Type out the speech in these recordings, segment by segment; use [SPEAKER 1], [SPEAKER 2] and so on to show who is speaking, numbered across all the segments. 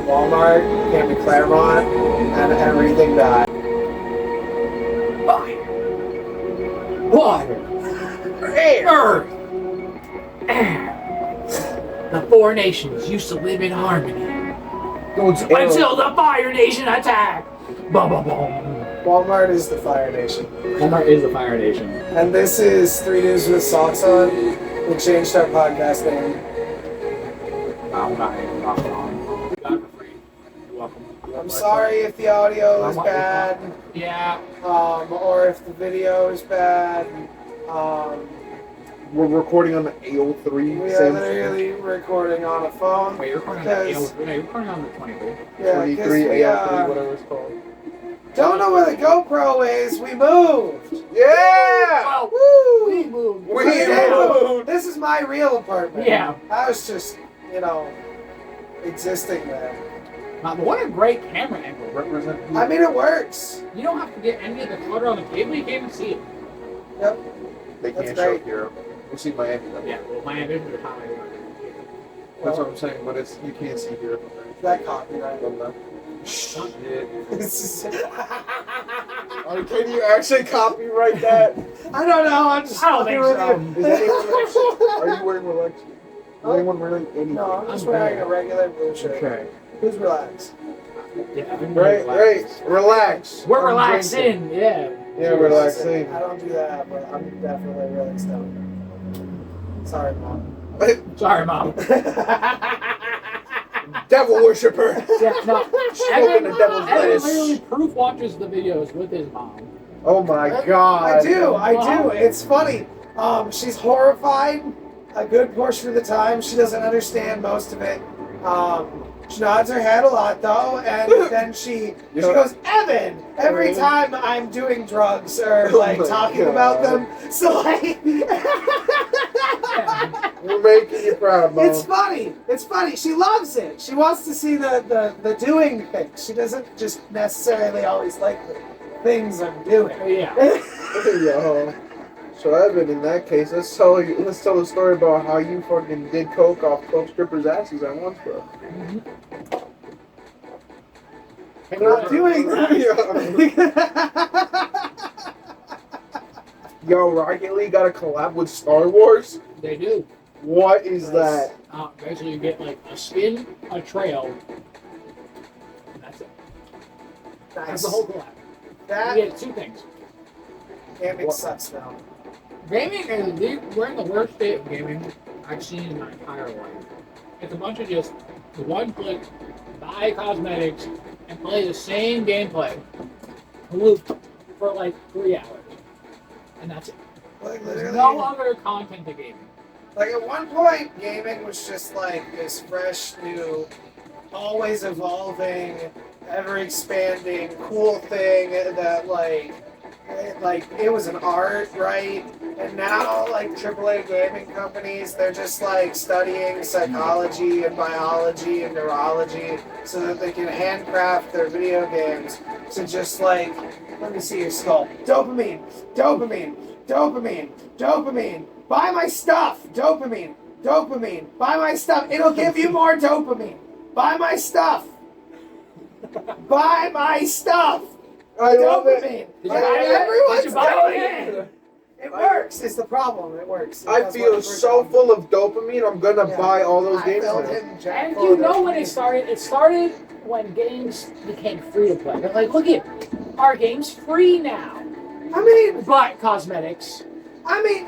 [SPEAKER 1] Walmart, came to Claremont, and everything died.
[SPEAKER 2] Fire, water, earth, air. The four nations used to live in harmony until the Fire Nation attacked. Boom, boom, boom.
[SPEAKER 1] Walmart is the Fire Nation.
[SPEAKER 3] Walmart is the Fire Nation.
[SPEAKER 1] And this is 3 News with Socks On. We changed our podcast name.
[SPEAKER 3] I'm not even walking on. You got it for free. You're welcome.
[SPEAKER 1] I'm sorry if the audio is bad,
[SPEAKER 2] Yeah.
[SPEAKER 1] or if the video is bad.
[SPEAKER 4] We're recording on the 803.
[SPEAKER 1] We are literally recording on a phone.
[SPEAKER 3] Wait, you're recording on the you're recording on the 23.
[SPEAKER 1] Yeah,
[SPEAKER 4] 23,
[SPEAKER 1] we,
[SPEAKER 4] AL3, whatever it's called.
[SPEAKER 1] don't know where the GoPro is. We moved.
[SPEAKER 4] Yeah!
[SPEAKER 2] Well,
[SPEAKER 1] Woo!
[SPEAKER 2] we moved.
[SPEAKER 4] We moved!
[SPEAKER 1] This is my real apartment.
[SPEAKER 2] Yeah.
[SPEAKER 1] I was just, existing there.
[SPEAKER 3] But what a great camera angle. Represent.
[SPEAKER 1] I mean, it works.
[SPEAKER 3] You don't have to get any of the clutter on the table. You can't even see it.
[SPEAKER 1] Yep.
[SPEAKER 4] They
[SPEAKER 1] That's
[SPEAKER 4] can't show
[SPEAKER 1] great.
[SPEAKER 4] Europe. We see Miami though.
[SPEAKER 3] Yeah. Well, my ambition is high.
[SPEAKER 4] That's what I'm saying, but you can't see Europe.
[SPEAKER 1] That copyright.
[SPEAKER 4] Shit.
[SPEAKER 1] This is-
[SPEAKER 4] Can you actually copyright that?
[SPEAKER 1] I don't know. I'm just
[SPEAKER 2] I don't think
[SPEAKER 1] fucking with
[SPEAKER 2] so.
[SPEAKER 1] you.
[SPEAKER 4] Is anyone actually, are you wearing Rolex? Is anyone wearing anything?
[SPEAKER 1] No, I'm just wearing a regular blue shirt.
[SPEAKER 4] Okay.
[SPEAKER 1] Who's relaxed?
[SPEAKER 4] Right. Relax.
[SPEAKER 2] We're
[SPEAKER 4] I'm
[SPEAKER 2] relaxing. Yeah.
[SPEAKER 4] drinking. Yeah, relaxing.
[SPEAKER 1] I don't do that, but I'm definitely really stoned. Sorry, Mom.
[SPEAKER 2] Sorry, Mom.
[SPEAKER 4] Devil worshiper.
[SPEAKER 2] Yeah, no.
[SPEAKER 4] Smoking the devil's
[SPEAKER 2] Evan
[SPEAKER 4] lettuce.
[SPEAKER 2] literally proof watches the videos with his mom.
[SPEAKER 4] Oh my god.
[SPEAKER 1] I do. It's funny. She's horrified a good portion of the time. She doesn't understand most of it. She nods her head a lot though, and then she goes, Evan, every time I'm doing drugs or like talking about them. So like
[SPEAKER 4] We're making you proud, Mom.
[SPEAKER 1] it's funny. It's funny. She loves it. She wants to see the doing things. She doesn't just necessarily always like the things I'm doing.
[SPEAKER 2] Yeah.
[SPEAKER 4] Yo. So Evan, in that case, let's tell the story about how you fucking did coke off 12 strippers' asses at once, bro.
[SPEAKER 1] I'm not doing that.
[SPEAKER 4] Yo, Rocket League got a collab with Star Wars?
[SPEAKER 2] They do.
[SPEAKER 4] What is that?
[SPEAKER 2] Basically, you get like a skin, a trail, and that's it. That's
[SPEAKER 1] Nice.
[SPEAKER 2] the whole collab.
[SPEAKER 1] That
[SPEAKER 2] You get two things.
[SPEAKER 1] gaming sucks now.
[SPEAKER 2] Gaming we're in the worst state of gaming I've seen in my entire life. It's a bunch of just one click, buy cosmetics, and play the same gameplay loop for like 3 hours. And that's it.
[SPEAKER 1] Like
[SPEAKER 2] There's
[SPEAKER 1] literally,
[SPEAKER 2] no other content to gaming.
[SPEAKER 1] like at one point, gaming was just like this fresh, new, always evolving, ever expanding, cool thing that like it was an art, right? And now like AAA gaming companies, they're just like studying psychology and biology and neurology so that they can handcraft their video games to just like, let me see your skull. Dopamine, dopamine, dopamine, dopamine. Buy my stuff. Dopamine, dopamine. Buy my stuff. It'll give you more dopamine. Buy my stuff. Buy my stuff.
[SPEAKER 4] I love it.
[SPEAKER 1] Dopamine.
[SPEAKER 2] Did you buy it?
[SPEAKER 1] Everyone's
[SPEAKER 2] Did you buy
[SPEAKER 1] doing
[SPEAKER 2] it?
[SPEAKER 1] it. It works. It's the problem. It works.
[SPEAKER 4] I
[SPEAKER 1] That's
[SPEAKER 4] feel
[SPEAKER 1] what
[SPEAKER 4] so
[SPEAKER 1] we're
[SPEAKER 4] full of dopamine, I'm gonna
[SPEAKER 1] Yeah.
[SPEAKER 4] buy all those
[SPEAKER 1] I
[SPEAKER 4] games
[SPEAKER 1] filled
[SPEAKER 4] now.
[SPEAKER 1] him jack
[SPEAKER 2] And
[SPEAKER 1] full
[SPEAKER 2] you
[SPEAKER 1] of
[SPEAKER 2] know when
[SPEAKER 1] dopamine.
[SPEAKER 2] it started? It started when games became free to play. They're like, look at our game's free now.
[SPEAKER 1] I mean,
[SPEAKER 2] But cosmetics.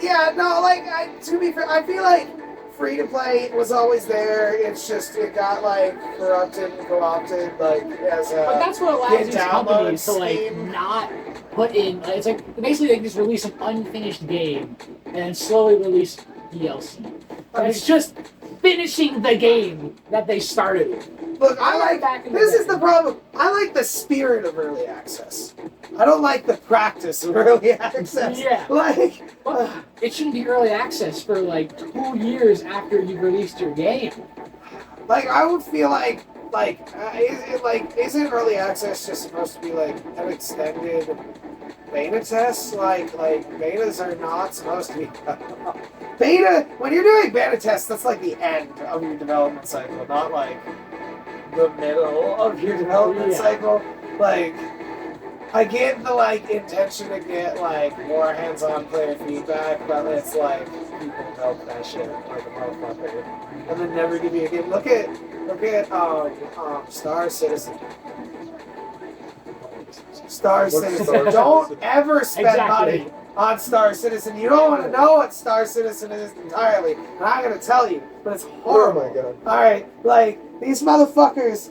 [SPEAKER 1] yeah, no, like, to be fair, I feel like free to play was always there. It's just, it got, like, corrupted and co-opted, like, as a.
[SPEAKER 2] But that's what allows these
[SPEAKER 1] download
[SPEAKER 2] companies to like
[SPEAKER 1] scheme.
[SPEAKER 2] not put in. It's like basically they just release an unfinished game and then slowly release DLC. And it's just finishing the game that they started with.
[SPEAKER 1] Look,
[SPEAKER 2] I like back in the
[SPEAKER 1] this
[SPEAKER 2] day.
[SPEAKER 1] is the problem. I like the spirit of early access. I don't like the practice of early access.
[SPEAKER 2] Yeah.
[SPEAKER 1] Like,
[SPEAKER 2] But it shouldn't be early access for like 2 years after you released your game.
[SPEAKER 1] I would feel like, isn't early access just supposed to be like an extended beta test? Like betas are not supposed to be. Beta, when you're doing beta tests, that's like the end of your development cycle, not like the middle of your development
[SPEAKER 2] Yeah.
[SPEAKER 1] cycle. Like, I get the intention to get more hands-on player feedback, but it's like people milk that shit like a motherfucker, and then never give you a game. Look at Star Citizen. Star
[SPEAKER 4] What's
[SPEAKER 1] Citizen.
[SPEAKER 4] Star
[SPEAKER 1] Don't
[SPEAKER 4] Citizen?
[SPEAKER 1] ever spend
[SPEAKER 2] Exactly.
[SPEAKER 1] money on Star Citizen. You don't want to know what Star Citizen is entirely. I'm not gonna tell you, but it's horrible.
[SPEAKER 4] Oh my god.
[SPEAKER 1] Alright, these motherfuckers,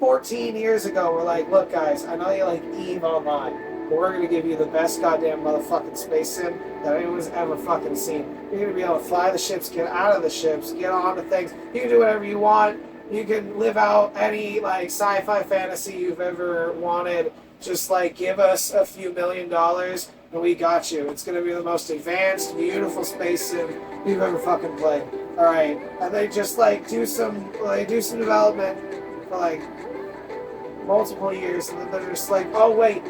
[SPEAKER 1] 14 years ago, were like, look guys, I know you like EVE Online, but we're gonna give you the best goddamn motherfucking space sim that anyone's ever fucking seen. You're gonna be able to fly the ships, get out of the ships, get onto things. You can do whatever you want. You can live out any sci-fi fantasy you've ever wanted. Just give us a few $1 million and we got you. It's gonna be the most advanced, beautiful space sim you've ever fucking played. Alright. And they just do some development for multiple years, and then they're just oh wait.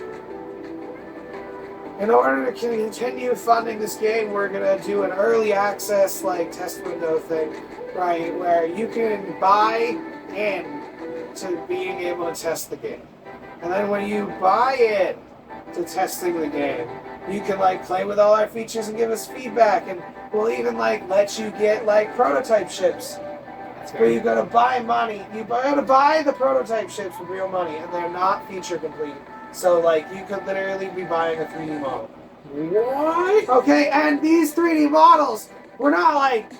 [SPEAKER 1] In order to continue funding this game, we're gonna do an early access test window thing, right, where you can buy in to being able to test the game. And then when you buy in to testing the game, you can play with all our features and give us feedback, and we'll even let you get prototype ships. Where you gotta buy money. You gotta buy the prototype ships with real money, and they're not feature complete. So you could literally be buying a 3D model.
[SPEAKER 2] What?
[SPEAKER 1] Okay, and these 3D models were not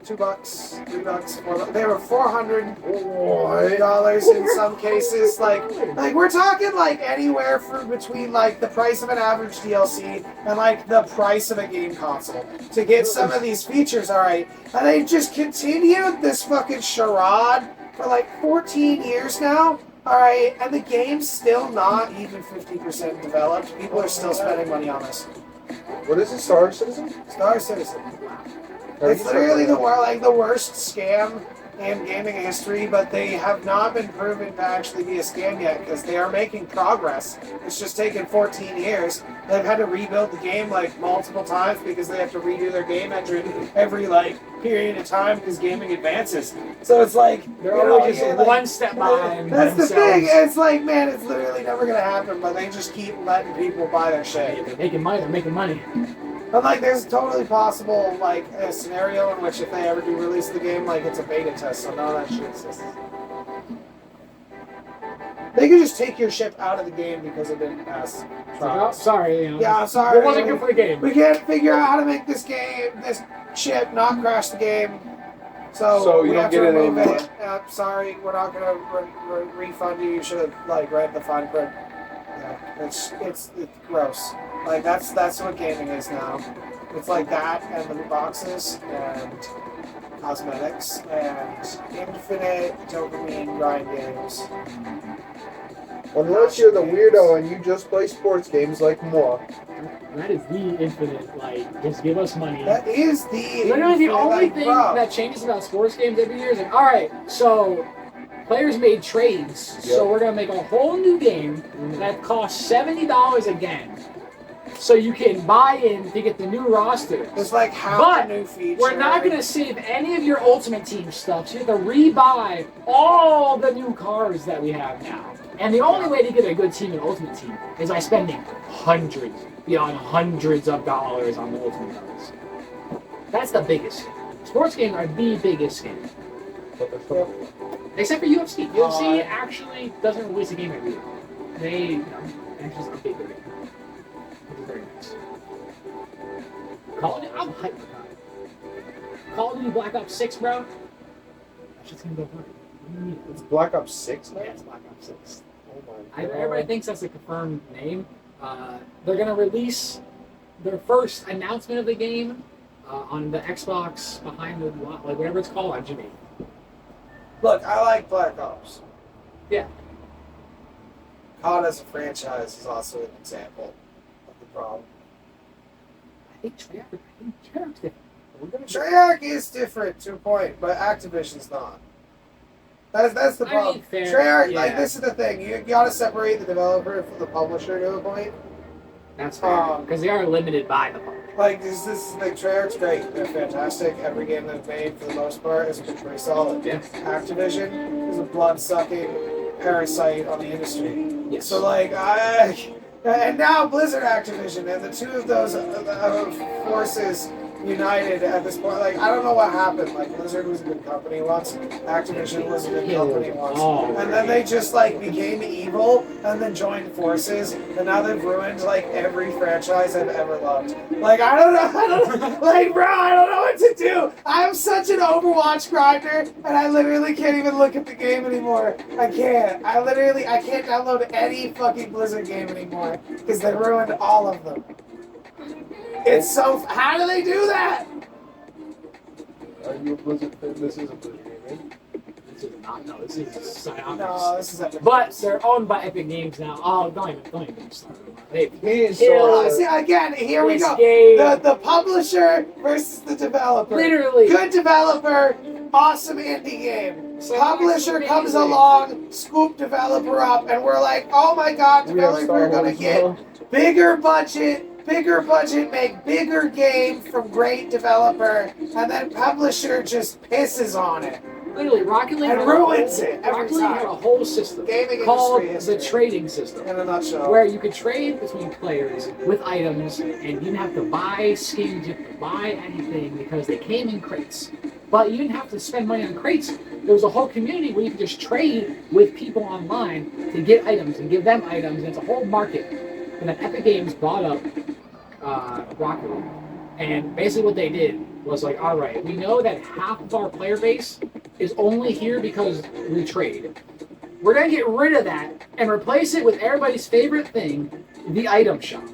[SPEAKER 1] $2, $3, $4. They were $400 in some cases. We're talking anywhere from between the price of an average DLC and the price of a game console to get some of these features. All right, and they just continued this fucking charade for 14 years now. All right, and the game's still not even 50% developed. People are still spending money on this.
[SPEAKER 4] What is it, Star Citizen?
[SPEAKER 1] Star Citizen. It's literally the worst scam in gaming history, but they have not been proven to actually be a scam yet because they are making progress. It's just taken 14 years. They've had to rebuild the game multiple times because they have to redo their game engine every period of time because gaming advances. So it's
[SPEAKER 2] They're always just one step behind.
[SPEAKER 1] That's the
[SPEAKER 2] themselves.
[SPEAKER 1] thing. It's man, it's literally never gonna happen, but they just keep letting people buy their shit.
[SPEAKER 2] They're making money. They're making money.
[SPEAKER 1] But there's totally possible a scenario in which if they ever do release the game, it's a beta test, so none of that shit exists. They could just take your ship out of the game because it didn't pass trials.
[SPEAKER 2] Sorry.
[SPEAKER 1] Yeah, I'm sorry.
[SPEAKER 2] It wasn't good for the game.
[SPEAKER 1] We can't figure out how to make this ship not crash the game. So
[SPEAKER 4] you
[SPEAKER 1] we
[SPEAKER 4] don't
[SPEAKER 1] have
[SPEAKER 4] get
[SPEAKER 1] to
[SPEAKER 4] it
[SPEAKER 1] remove
[SPEAKER 4] anymore.
[SPEAKER 1] it. Sorry, we're not gonna refund you. You should have read the fine print. Yeah, it's gross. That's what gaming is now. It's that and the boxes and cosmetics and infinite dopamine grind games.
[SPEAKER 4] Unless you're the weirdo and you just play sports games like moi.
[SPEAKER 2] That is the infinite, just give us money.
[SPEAKER 1] That is the
[SPEAKER 2] Literally the only thing
[SPEAKER 1] bro.
[SPEAKER 2] that changes about sports games every year is alright, so players made trades, so we're gonna make a whole new game that costs $70 again. So you can buy in to get the new roster.
[SPEAKER 1] It's half
[SPEAKER 2] But
[SPEAKER 1] a new feature.
[SPEAKER 2] we're not gonna save any of your Ultimate Team stuff, so you have to rebuy all the new cars that we have now. And the only way to get a good team in Ultimate Team is by spending beyond hundreds of dollars on the Ultimate cars. That's the biggest scam. Sports games are the biggest scam. Except for UFC. UFC actually doesn't release a game every year. They just update their game. Which is very nice. I'm hyped for that. Call of Duty Black Ops 6, bro. That shit's gonna go hard.
[SPEAKER 4] It's Black Ops 6 now?
[SPEAKER 2] Yeah, it's Black Ops 6.
[SPEAKER 4] Oh my god.
[SPEAKER 2] Everybody thinks that's a confirmed name. They're gonna release their first announcement of the game on the Xbox behind the whatever it's called on Jimmy.
[SPEAKER 1] Look, I like Black Ops.
[SPEAKER 2] Yeah.
[SPEAKER 1] COD as a franchise is also an example of the problem.
[SPEAKER 2] I think Treyarch's different.
[SPEAKER 1] Treyarch is different to a point, but Activision's not. That's the problem.
[SPEAKER 2] I mean, fair,
[SPEAKER 1] Treyarch,
[SPEAKER 2] yeah.
[SPEAKER 1] this is the thing. You gotta separate the developer from the publisher to a point.
[SPEAKER 2] That's fair because they are limited by the publisher.
[SPEAKER 1] Like this big trailer, it's great. They're fantastic. Every game they've made, for the most part, has been pretty solid.
[SPEAKER 2] Yeah.
[SPEAKER 1] Activision is a blood-sucking parasite on the industry.
[SPEAKER 2] Yes.
[SPEAKER 1] So like and now Blizzard Activision, and the two of those forces united at this point. Like I don't know what happened. Like Blizzard was a good company once, Activision was a good company once, and then they just like became evil and then joined forces, and now they've ruined like every franchise I've ever loved. Like I don't know, like bro, I don't know what to do. I'm such an Overwatch grinder, and I literally can't even look at the game anymore. I can't. I can't download any fucking Blizzard game anymore because they ruined all of them. It's so. How do they do that?
[SPEAKER 4] Are you a Blizzard fan? This is a Blizzard game.
[SPEAKER 2] This is not. No, this is Psyonix.
[SPEAKER 1] No, this is Epic.
[SPEAKER 2] But they're owned by Epic Games now. Oh, don't even start. They
[SPEAKER 4] He's
[SPEAKER 2] killed
[SPEAKER 1] See, again, here we
[SPEAKER 2] this
[SPEAKER 1] go.
[SPEAKER 2] game.
[SPEAKER 1] The publisher versus the developer.
[SPEAKER 2] Literally.
[SPEAKER 1] Good developer, awesome indie game.
[SPEAKER 2] So
[SPEAKER 1] Publisher
[SPEAKER 2] it's
[SPEAKER 1] comes
[SPEAKER 2] amazing.
[SPEAKER 1] along, scoop developer up, and we're like, oh my god,
[SPEAKER 4] We have
[SPEAKER 1] developer
[SPEAKER 4] Star
[SPEAKER 1] gonna
[SPEAKER 4] Wars
[SPEAKER 1] get
[SPEAKER 4] now.
[SPEAKER 1] bigger budget, make bigger game from great developer, and then publisher just pisses on it.
[SPEAKER 2] Literally, Rocket League
[SPEAKER 1] And
[SPEAKER 2] had a
[SPEAKER 1] ruins
[SPEAKER 2] whole-
[SPEAKER 1] it every
[SPEAKER 2] Rocket League
[SPEAKER 1] time.
[SPEAKER 2] had a whole system
[SPEAKER 1] Gaming
[SPEAKER 2] called
[SPEAKER 1] industry
[SPEAKER 2] the
[SPEAKER 1] history.
[SPEAKER 2] trading system,
[SPEAKER 1] In a nutshell.
[SPEAKER 2] where you could trade between players with items, and you didn't have to buy skins, you didn't have to buy anything because they came in crates. But you didn't have to spend money on crates. There was a whole community where you could just trade with people online to get items and give them items, and it's a whole market. And then Epic Games bought up Rocket League. And basically what they did was like, all right, we know that half of our player base is only here because we trade. We're going to get rid of that and replace it with everybody's favorite thing, the item shop.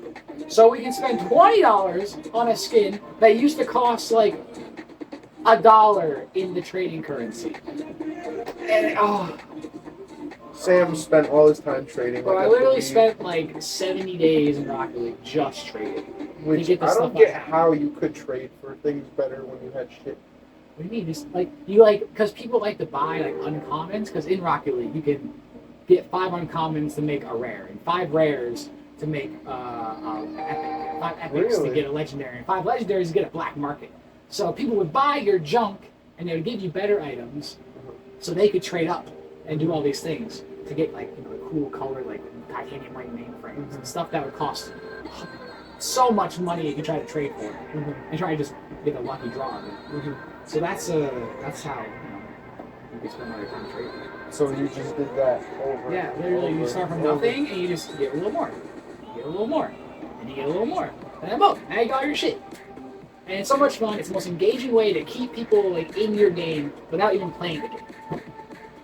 [SPEAKER 2] So we can spend $20 on a skin that used to cost like $1 in the trading currency. And
[SPEAKER 4] Sam spent all his time trading.
[SPEAKER 2] bro,
[SPEAKER 4] like
[SPEAKER 2] I
[SPEAKER 4] a
[SPEAKER 2] literally
[SPEAKER 4] baby,
[SPEAKER 2] spent like 70 days in Rocket League just trading.
[SPEAKER 4] Which
[SPEAKER 2] get this
[SPEAKER 4] I don't
[SPEAKER 2] stuff
[SPEAKER 4] get
[SPEAKER 2] out.
[SPEAKER 4] how you could trade for things better when you had shit.
[SPEAKER 2] What do you mean? It's like you like because people like to buy like uncommons because in Rocket League you can get 5 uncommons to make a rare and 5 rares to make epic, 5 epics to
[SPEAKER 4] Really?
[SPEAKER 2] get a legendary, and 5 legendaries to get a black market. So people would buy your junk and they would give you better items, so they could trade up and do all these things to get like cool color like titanium white mainframes and stuff that would cost so much money you could try to trade for and try to just get a lucky draw of it. So that's how you can spend all your time trading.
[SPEAKER 4] So you just did that over.
[SPEAKER 2] Yeah,
[SPEAKER 4] and
[SPEAKER 2] literally you
[SPEAKER 4] over
[SPEAKER 2] start from
[SPEAKER 4] and over.
[SPEAKER 2] nothing and you just get a little more. You get a little more. And you get a little more. And then boom, now you got all your shit. And it's so much fun. It's the most engaging way to keep people like in your game without even playing the game.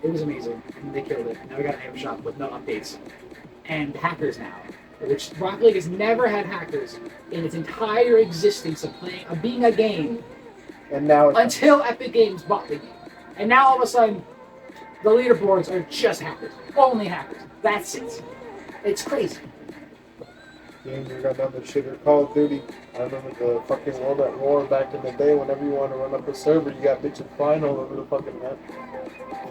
[SPEAKER 2] It was amazing. And they killed it. Now we got an item shop with no updates. And hackers now. Which Rocket League has never had hackers in its entire existence of being a game
[SPEAKER 4] And now it's
[SPEAKER 2] until Epic Games bought the game. And now all of a sudden, the leaderboards are just hackers. Only hackers. That's it. It's crazy.
[SPEAKER 4] games that got another shitter. Call of Duty. I remember the fucking World at War back in the day. Whenever you want to run up a server, you got bitches flying all over the fucking map.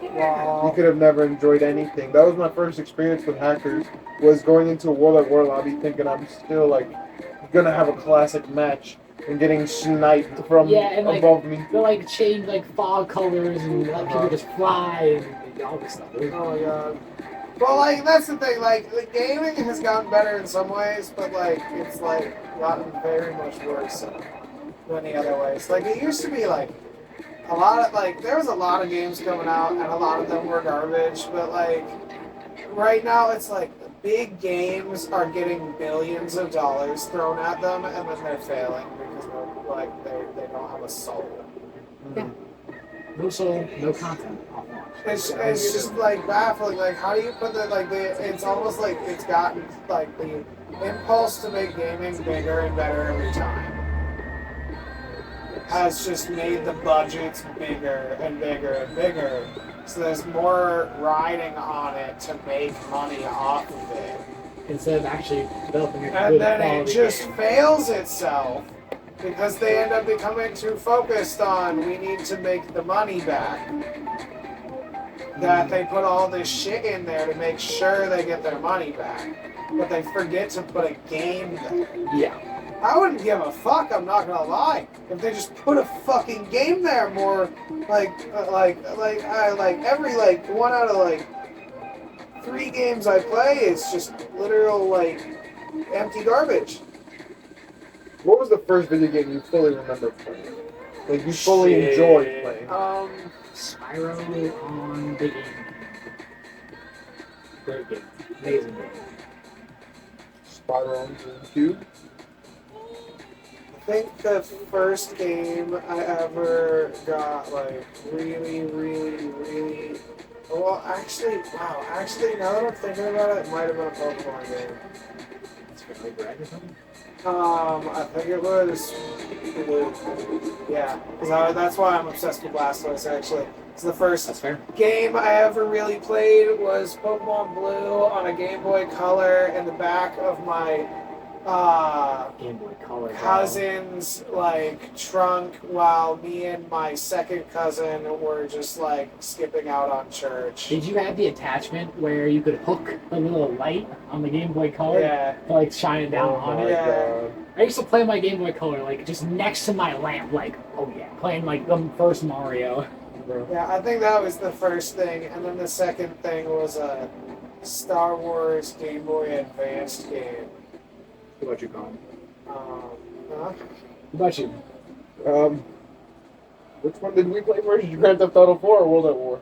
[SPEAKER 4] You could have never enjoyed anything. That was my first experience with hackers. Was going into a World at War lobby thinking I'm still like gonna have a classic match and getting sniped from
[SPEAKER 2] and like
[SPEAKER 4] above me.
[SPEAKER 2] they'll like change like fog colors and let people just fly and all this stuff.
[SPEAKER 1] Oh my god. Well, like, that's the thing, like, the gaming has gotten better in some ways, but, like, it's, like, gotten very much worse in many other ways. Like, it used to be, like, a lot of, like, there was a lot of games coming out, and a lot of them were garbage, but, like, right now it's, like, big games are getting billions of dollars thrown at them, and then they're failing because, like, they don't have a soul.
[SPEAKER 2] Yeah. No soul, no content.
[SPEAKER 1] It's just like baffling. Like, how do you put the it's almost like it's gotten like the impulse to make gaming bigger and better every time has just made the budgets bigger and bigger and bigger. So there's more riding on it to make money off of it.
[SPEAKER 2] Instead of actually developing a
[SPEAKER 1] And
[SPEAKER 2] good
[SPEAKER 1] then it
[SPEAKER 2] quality
[SPEAKER 1] just
[SPEAKER 2] game.
[SPEAKER 1] fails itself because they end up becoming too focused on we need to make the money back. That they put all this shit in there to make sure they get their money back. But they forget to put a game there.
[SPEAKER 2] Yeah.
[SPEAKER 1] I wouldn't give a fuck. I'm not gonna lie. If they just put a fucking game there, more like every like 1 out of like 3 games I play is just literal like empty garbage.
[SPEAKER 4] What was the first video game you fully remember playing? Like you fully enjoyed playing?
[SPEAKER 2] Spyro on the game. Great game. Amazing game.
[SPEAKER 4] Spyro on GameCube.
[SPEAKER 1] I think the first game I ever got like really well actually now that I'm thinking about it might have been a Pokemon game.
[SPEAKER 2] It's Fairly Bread or something?
[SPEAKER 1] I think it was Blue. Yeah, because that's why I'm obsessed with Blastoise actually. It's the first
[SPEAKER 2] That's fair.
[SPEAKER 1] game I ever really played was Pokemon Blue on a Game Boy Color in the back of my
[SPEAKER 2] Game Boy Color.
[SPEAKER 1] cousin's like trunk while me and my second cousin were just like skipping out on church.
[SPEAKER 2] Did you have the attachment where you could hook a little light on the Game Boy Color
[SPEAKER 1] Yeah.
[SPEAKER 2] to like shine it down on it?
[SPEAKER 1] Yeah.
[SPEAKER 4] God.
[SPEAKER 2] I used to play my Game Boy Color like just next to my lamp, like oh yeah, playing like the first Mario.
[SPEAKER 4] Bro.
[SPEAKER 1] Yeah, I think that was the first thing, and then the second thing was a Star Wars Game Boy Advanced game.
[SPEAKER 2] What about you, Colin?
[SPEAKER 1] Huh?
[SPEAKER 2] What about you?
[SPEAKER 4] Which one did we play first? Grand Theft Auto 4 or World at War?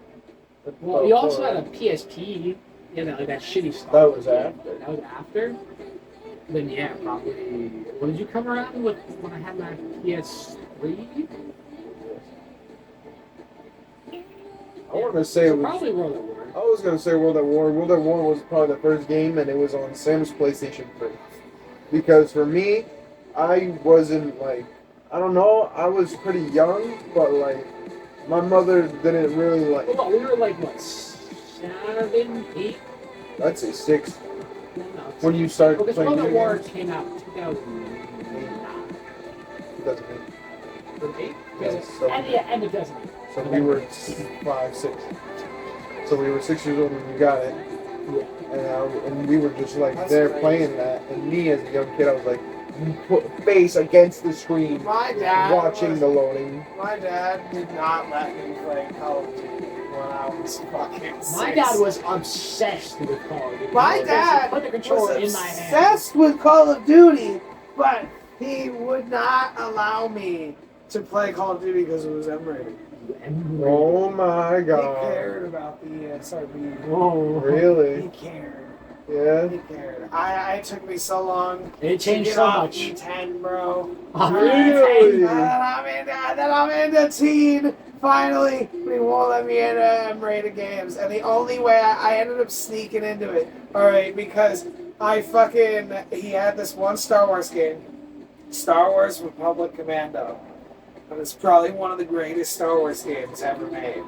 [SPEAKER 2] Well, you also had a PSP, you know, like that shitty stuff.
[SPEAKER 4] That was after.
[SPEAKER 2] That was after? Then yeah, probably. What did you come around with when I had my PS3?
[SPEAKER 4] I want to say it
[SPEAKER 2] So
[SPEAKER 4] was.
[SPEAKER 2] probably World at War.
[SPEAKER 4] I was gonna say World at War. World at War was probably the first game, and it was on Sam's PlayStation 3. Because for me, I wasn't like, I don't know, I was pretty young, but like, my mother didn't really like.
[SPEAKER 2] Hold on, we were like what, 7, 8?
[SPEAKER 4] I'd say 6
[SPEAKER 2] No.
[SPEAKER 4] when you started
[SPEAKER 2] Because
[SPEAKER 4] playing
[SPEAKER 2] World at
[SPEAKER 4] video
[SPEAKER 2] War
[SPEAKER 4] games.
[SPEAKER 2] came out in 2009.
[SPEAKER 4] 2008.
[SPEAKER 2] 2008?
[SPEAKER 4] Yes, so-
[SPEAKER 2] End of 2008.
[SPEAKER 4] So we were 5, 6. So we were 6 years old when we got it,
[SPEAKER 2] Yeah.
[SPEAKER 4] and we were just like
[SPEAKER 1] That's
[SPEAKER 4] there
[SPEAKER 1] crazy.
[SPEAKER 4] playing that. And me as a young kid, I was like, put face against the screen,
[SPEAKER 1] My dad
[SPEAKER 4] watching
[SPEAKER 1] was-
[SPEAKER 4] the loading.
[SPEAKER 1] My dad did not let me play Call of Duty when I was fucking 6.
[SPEAKER 2] My dad was obsessed with Call of Duty.
[SPEAKER 1] My
[SPEAKER 2] He would
[SPEAKER 1] dad
[SPEAKER 2] put the controller
[SPEAKER 1] was
[SPEAKER 2] in my hand.
[SPEAKER 1] obsessed with Call of Duty, but he would not allow me to play Call of Duty because it was M-rated.
[SPEAKER 4] Oh my
[SPEAKER 1] He
[SPEAKER 4] god!
[SPEAKER 1] cared about the SRB.
[SPEAKER 2] Whoa.
[SPEAKER 1] He
[SPEAKER 4] Really?
[SPEAKER 1] cared.
[SPEAKER 4] Yeah.
[SPEAKER 1] He cared. It took me so long
[SPEAKER 2] It
[SPEAKER 1] to
[SPEAKER 2] changed
[SPEAKER 1] get
[SPEAKER 2] so
[SPEAKER 1] off
[SPEAKER 2] much.
[SPEAKER 1] E10, bro.
[SPEAKER 4] Really?
[SPEAKER 1] And then I'm into teen. Finally, he won't let me into M-rated games, and the only way I ended up sneaking into it. All right, because he had this one Star Wars game, Star Wars Republic Commando, and it's probably one of the greatest Star Wars games ever made.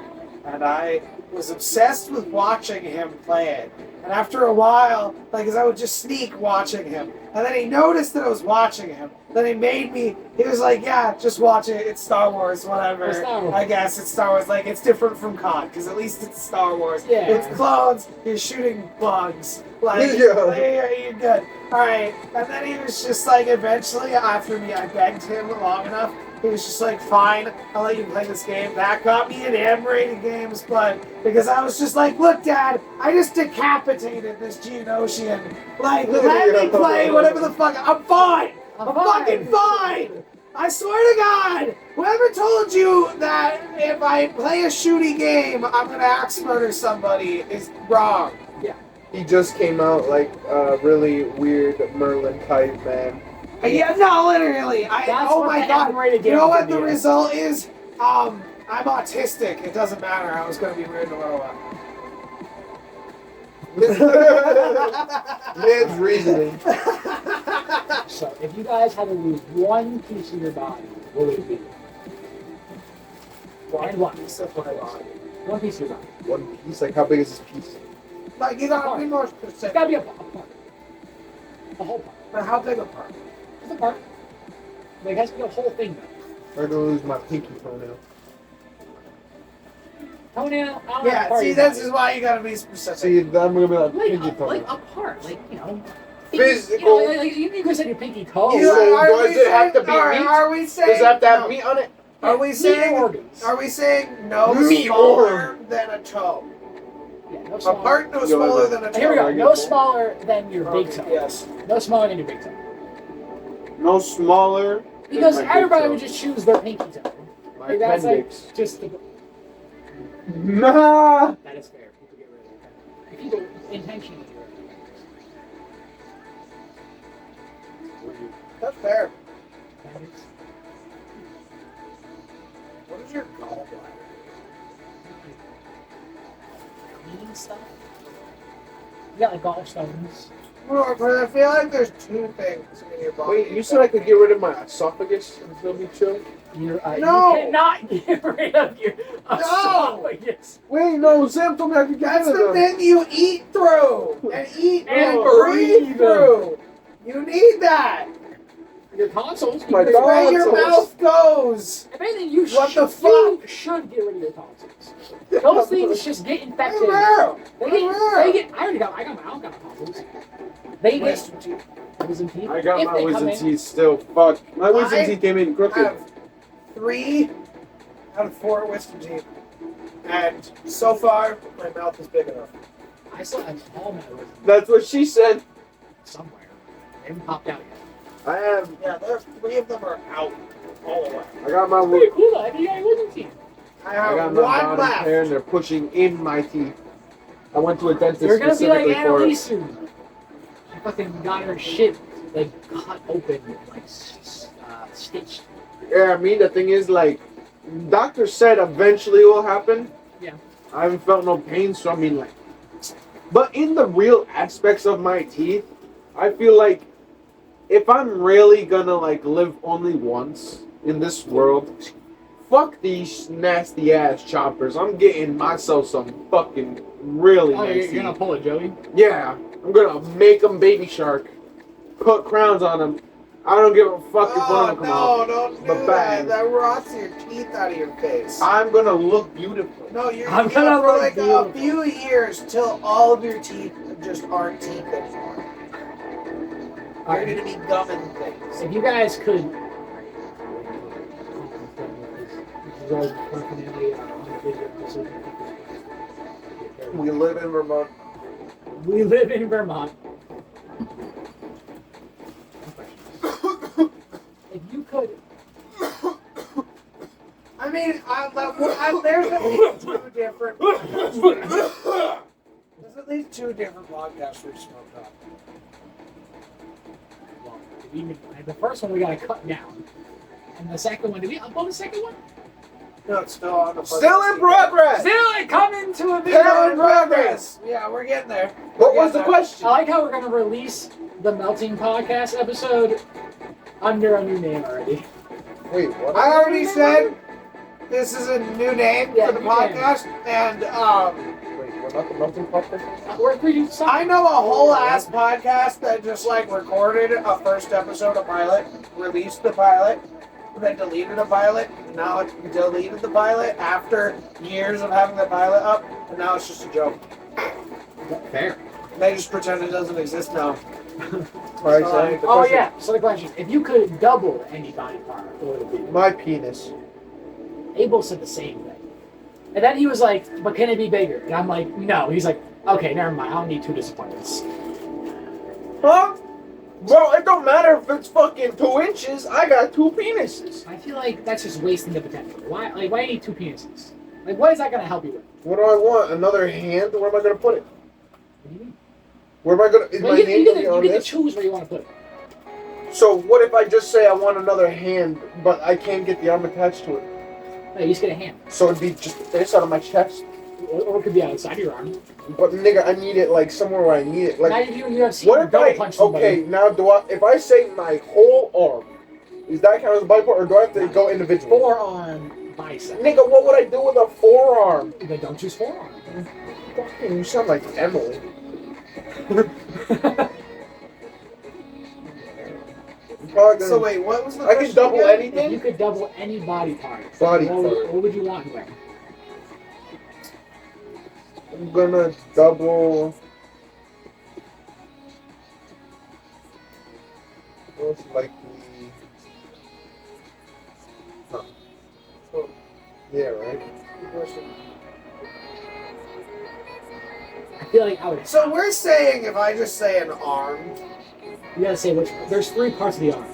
[SPEAKER 1] And I was obsessed with watching him play it. And after a while, like, as I would just sneak watching him, and then he noticed that I was watching him. Then he was like, yeah, just watch it. It's Star Wars, whatever.
[SPEAKER 2] It's Star Wars.
[SPEAKER 1] I guess it's Star Wars. Like, it's different from COD, because at least it's Star Wars.
[SPEAKER 2] Yeah.
[SPEAKER 1] It's clones. You're shooting bugs. Like,
[SPEAKER 4] Yeah.
[SPEAKER 1] you're good. All right. And then he was just like, eventually, after I begged him long enough, he was just like, fine, I'll let you play this game. That got me in M-rated games, but because I was just like, look, Dad, I just decapitated this Geonosian. Like, let me play whatever the fuck. I'm fine. I'm fucking fine. I swear to God, whoever told you that if I play a shooty game, I'm gonna axe murder somebody is wrong.
[SPEAKER 4] He just came out like a really weird Merlin type, man.
[SPEAKER 1] Yeah, no, literally.
[SPEAKER 2] That's
[SPEAKER 1] Oh
[SPEAKER 2] what
[SPEAKER 1] my
[SPEAKER 2] the
[SPEAKER 1] God.
[SPEAKER 2] M-rated
[SPEAKER 1] You know
[SPEAKER 2] games
[SPEAKER 1] what
[SPEAKER 2] can
[SPEAKER 1] the
[SPEAKER 2] be.
[SPEAKER 1] result is? I'm autistic. It doesn't matter. I was gonna be rude to little one.
[SPEAKER 4] Man's reasoning.
[SPEAKER 2] So, if you guys had to lose one piece of your body, what would it be? And what?
[SPEAKER 1] Piece of my body.
[SPEAKER 2] One piece of your body.
[SPEAKER 4] One piece, like how big is this piece?
[SPEAKER 1] Like, you gotta be more
[SPEAKER 2] It's
[SPEAKER 1] specific.
[SPEAKER 2] gotta be a part. A whole part.
[SPEAKER 1] But how big a part?
[SPEAKER 2] Just a part. Like, it has to be a whole thing, though.
[SPEAKER 4] I'm gonna lose my pinky toenail.
[SPEAKER 2] Toenail, I don't
[SPEAKER 1] Yeah,
[SPEAKER 2] know.
[SPEAKER 1] see, this is why you gotta be specific.
[SPEAKER 4] See, I'm gonna be like pinky
[SPEAKER 2] like
[SPEAKER 4] toenail.
[SPEAKER 2] a part, like, you know,
[SPEAKER 4] physical.
[SPEAKER 2] You know, like, you could say your pinky toe.
[SPEAKER 4] You- So
[SPEAKER 1] Are
[SPEAKER 4] does
[SPEAKER 1] we
[SPEAKER 4] it have to
[SPEAKER 1] saying-
[SPEAKER 4] be
[SPEAKER 1] are-
[SPEAKER 4] meat?
[SPEAKER 1] Are we saying?
[SPEAKER 4] Does it have to have
[SPEAKER 1] no.
[SPEAKER 4] meat on it?
[SPEAKER 1] Are we
[SPEAKER 2] Meat
[SPEAKER 1] saying?
[SPEAKER 2] organs.
[SPEAKER 1] Are we saying no
[SPEAKER 4] Meat
[SPEAKER 1] smaller
[SPEAKER 4] organ.
[SPEAKER 1] than a toe?
[SPEAKER 2] Yeah, no
[SPEAKER 1] A
[SPEAKER 2] smaller.
[SPEAKER 1] part no
[SPEAKER 4] Yo,
[SPEAKER 1] smaller than a toe.
[SPEAKER 2] Here we go.
[SPEAKER 4] Like
[SPEAKER 2] No
[SPEAKER 4] it.
[SPEAKER 2] smaller than your big toe.
[SPEAKER 1] Yes.
[SPEAKER 2] No smaller than your big toe.
[SPEAKER 4] No smaller.
[SPEAKER 2] Because
[SPEAKER 4] than my big
[SPEAKER 2] everybody
[SPEAKER 4] toe.
[SPEAKER 2] would just choose their pinky toe.
[SPEAKER 4] My
[SPEAKER 2] Like, that's
[SPEAKER 4] appendix.
[SPEAKER 2] like just the.
[SPEAKER 4] Nah.
[SPEAKER 2] That is fair. People get rid of it. People intentionally get rid of it.
[SPEAKER 1] That's fair.
[SPEAKER 2] Appendix.
[SPEAKER 1] What is your gallbladder?
[SPEAKER 2] Cleaning stuff. You got like gallstones.
[SPEAKER 1] Well, but I feel like there's two things in your body.
[SPEAKER 4] Wait, you said I could get rid of my esophagus and still be chill?
[SPEAKER 1] No!
[SPEAKER 2] You cannot get rid of your esophagus.
[SPEAKER 4] Wait, no, Sam told me I could get
[SPEAKER 1] That's
[SPEAKER 4] rid
[SPEAKER 1] the
[SPEAKER 4] of them.
[SPEAKER 1] thing you eat through and eat and
[SPEAKER 4] Oh,
[SPEAKER 1] breathe through. You need that.
[SPEAKER 2] Your tonsils.
[SPEAKER 4] My
[SPEAKER 2] you
[SPEAKER 1] It's where your
[SPEAKER 4] tonsils.
[SPEAKER 1] mouth goes.
[SPEAKER 2] If anything, you
[SPEAKER 1] What the
[SPEAKER 2] you should get rid of your tonsils. Those things just get infected. They get. I got my own kind of tonsils. They get
[SPEAKER 1] Wisdom teeth.
[SPEAKER 2] wisdom teeth.
[SPEAKER 4] I got
[SPEAKER 2] If
[SPEAKER 4] my
[SPEAKER 2] they come
[SPEAKER 4] wisdom
[SPEAKER 2] in.
[SPEAKER 4] teeth still. Fuck. My wisdom
[SPEAKER 1] I
[SPEAKER 4] teeth came in
[SPEAKER 1] I
[SPEAKER 4] crooked.
[SPEAKER 1] have 3 out of 4 wisdom teeth. And so far, my mouth is big enough.
[SPEAKER 2] I still have all my wisdom
[SPEAKER 4] That's what she said.
[SPEAKER 2] somewhere. They haven't popped out yet.
[SPEAKER 4] I have.
[SPEAKER 1] Yeah, there's 3 of them are out all the way.
[SPEAKER 4] I got my.
[SPEAKER 2] Pretty cool though. You got your wisdom teeth.
[SPEAKER 1] I
[SPEAKER 4] I
[SPEAKER 1] have
[SPEAKER 4] got my
[SPEAKER 1] one
[SPEAKER 4] bottom
[SPEAKER 1] left.
[SPEAKER 4] pair and they're pushing in my teeth. I went to a dentist
[SPEAKER 2] You're gonna be like
[SPEAKER 4] specifically for
[SPEAKER 2] Annalise
[SPEAKER 4] it.
[SPEAKER 2] soon. She fucking got her shit like cut open, like stitched.
[SPEAKER 4] Yeah, I mean the thing is like, doctor said eventually it will happen.
[SPEAKER 2] Yeah.
[SPEAKER 4] I haven't felt no pain, so I mean like, but in the real aspects of my teeth, I feel like if I'm really gonna like live only once in this world, fuck these nasty ass choppers. I'm getting myself some fucking really
[SPEAKER 2] Oh,
[SPEAKER 4] nice
[SPEAKER 2] you're gonna
[SPEAKER 4] teeth.
[SPEAKER 2] pull it, Joey?
[SPEAKER 4] Yeah, I'm gonna make them baby shark, put crowns on them. I don't give a fuck if one
[SPEAKER 1] Oh,
[SPEAKER 4] of them come out.
[SPEAKER 1] no, don't do
[SPEAKER 4] But
[SPEAKER 1] that.
[SPEAKER 4] bang.
[SPEAKER 1] That rots your teeth out of your face.
[SPEAKER 4] I'm gonna look beautiful.
[SPEAKER 1] No, you're
[SPEAKER 2] I'm
[SPEAKER 1] gonna
[SPEAKER 2] gonna
[SPEAKER 1] for
[SPEAKER 2] look
[SPEAKER 1] like
[SPEAKER 2] beautiful.
[SPEAKER 1] a few years till all of your teeth just aren't teeth anymore. You're
[SPEAKER 2] Alright,
[SPEAKER 1] gonna be gumming things.
[SPEAKER 2] if you guys could. This is all definitely on the video episode.
[SPEAKER 4] We live in Vermont.
[SPEAKER 2] We live in Vermont. If you could,
[SPEAKER 1] I mean, there's at least 2 different. There's at least 2 different podcasts we've smoked on.
[SPEAKER 2] well, if even the first one we gotta cut down, and the second one, did we upload the second one?
[SPEAKER 1] No, it's still on the.
[SPEAKER 4] Still in progress.
[SPEAKER 2] Still coming to a
[SPEAKER 1] Still
[SPEAKER 2] video.
[SPEAKER 1] in progress. Yeah, we're getting there.
[SPEAKER 4] What
[SPEAKER 1] We're
[SPEAKER 4] was the
[SPEAKER 1] getting there.
[SPEAKER 4] question?
[SPEAKER 2] I like how we're gonna release the Melting Podcast episode under a new name already.
[SPEAKER 4] Wait, what?
[SPEAKER 1] I already said this is a new name
[SPEAKER 2] Yeah,
[SPEAKER 1] for the
[SPEAKER 2] new name.
[SPEAKER 1] podcast, and
[SPEAKER 4] Wait, we're not the melting podcast?
[SPEAKER 2] We're pretty.
[SPEAKER 1] I know a whole ass podcast that just like recorded a first episode of pilot, released the pilot, then deleted the pilot, now it deleted the pilot after years of having the pilot up, and now it's just a joke.
[SPEAKER 2] Fair.
[SPEAKER 1] They just pretend it doesn't exist now.
[SPEAKER 4] Alright,
[SPEAKER 1] Sorry.
[SPEAKER 4] Sam, the
[SPEAKER 2] Oh
[SPEAKER 4] question.
[SPEAKER 2] yeah. So the question: if you could double any body part, what would it be?
[SPEAKER 4] My penis.
[SPEAKER 2] Abel said the same thing. And then he was like, but can it be bigger? And I'm like, no. He's like, okay, never mind. I don't need 2 disappointments.
[SPEAKER 4] Huh? Bro, it don't matter if it's fucking 2 inches. I got 2 penises.
[SPEAKER 2] I feel like that's just wasting the potential. Why do you need 2 penises? Like, what is that going to help you with?
[SPEAKER 4] What do I want? Another hand? Where am I gonna put it?
[SPEAKER 2] What do you mean?
[SPEAKER 4] Where am I gonna? Is
[SPEAKER 2] Well,
[SPEAKER 4] my
[SPEAKER 2] you,
[SPEAKER 4] hand
[SPEAKER 2] you,
[SPEAKER 4] gonna
[SPEAKER 2] get
[SPEAKER 4] be
[SPEAKER 2] to,
[SPEAKER 4] on
[SPEAKER 2] you get to
[SPEAKER 4] this?
[SPEAKER 2] choose where you want to put it.
[SPEAKER 4] So what if I just say I want another hand, but I can't get the arm attached to it?
[SPEAKER 2] No, you just get a hand.
[SPEAKER 4] So it'd be just this out of my chest.
[SPEAKER 2] Or it could be outside your arm.
[SPEAKER 4] But nigga, I need it like somewhere where I need it.
[SPEAKER 2] Now
[SPEAKER 4] Like,
[SPEAKER 2] you have seen
[SPEAKER 4] what if
[SPEAKER 2] double
[SPEAKER 4] I?
[SPEAKER 2] punch somebody.
[SPEAKER 4] Okay, now if I say my whole arm, is that count as a body part, or do I have to go individually?
[SPEAKER 2] Forearm, bicep.
[SPEAKER 4] Nigga, what would I do with a forearm?
[SPEAKER 2] Then don't choose forearm.
[SPEAKER 4] Fucking, you sound like Emily. I'm probably gonna-
[SPEAKER 1] So wait, what was the
[SPEAKER 4] I can
[SPEAKER 1] question
[SPEAKER 4] double
[SPEAKER 1] again?
[SPEAKER 2] If
[SPEAKER 4] anything.
[SPEAKER 2] you could double any body part,
[SPEAKER 4] Body
[SPEAKER 2] what,
[SPEAKER 4] part.
[SPEAKER 2] what would you want to wear?
[SPEAKER 4] I'm gonna double. like the. Huh. Yeah, right.
[SPEAKER 2] I feel like I would.
[SPEAKER 1] So we're saying if I just say an arm,
[SPEAKER 2] You gotta say which. There's 3 parts of the arm.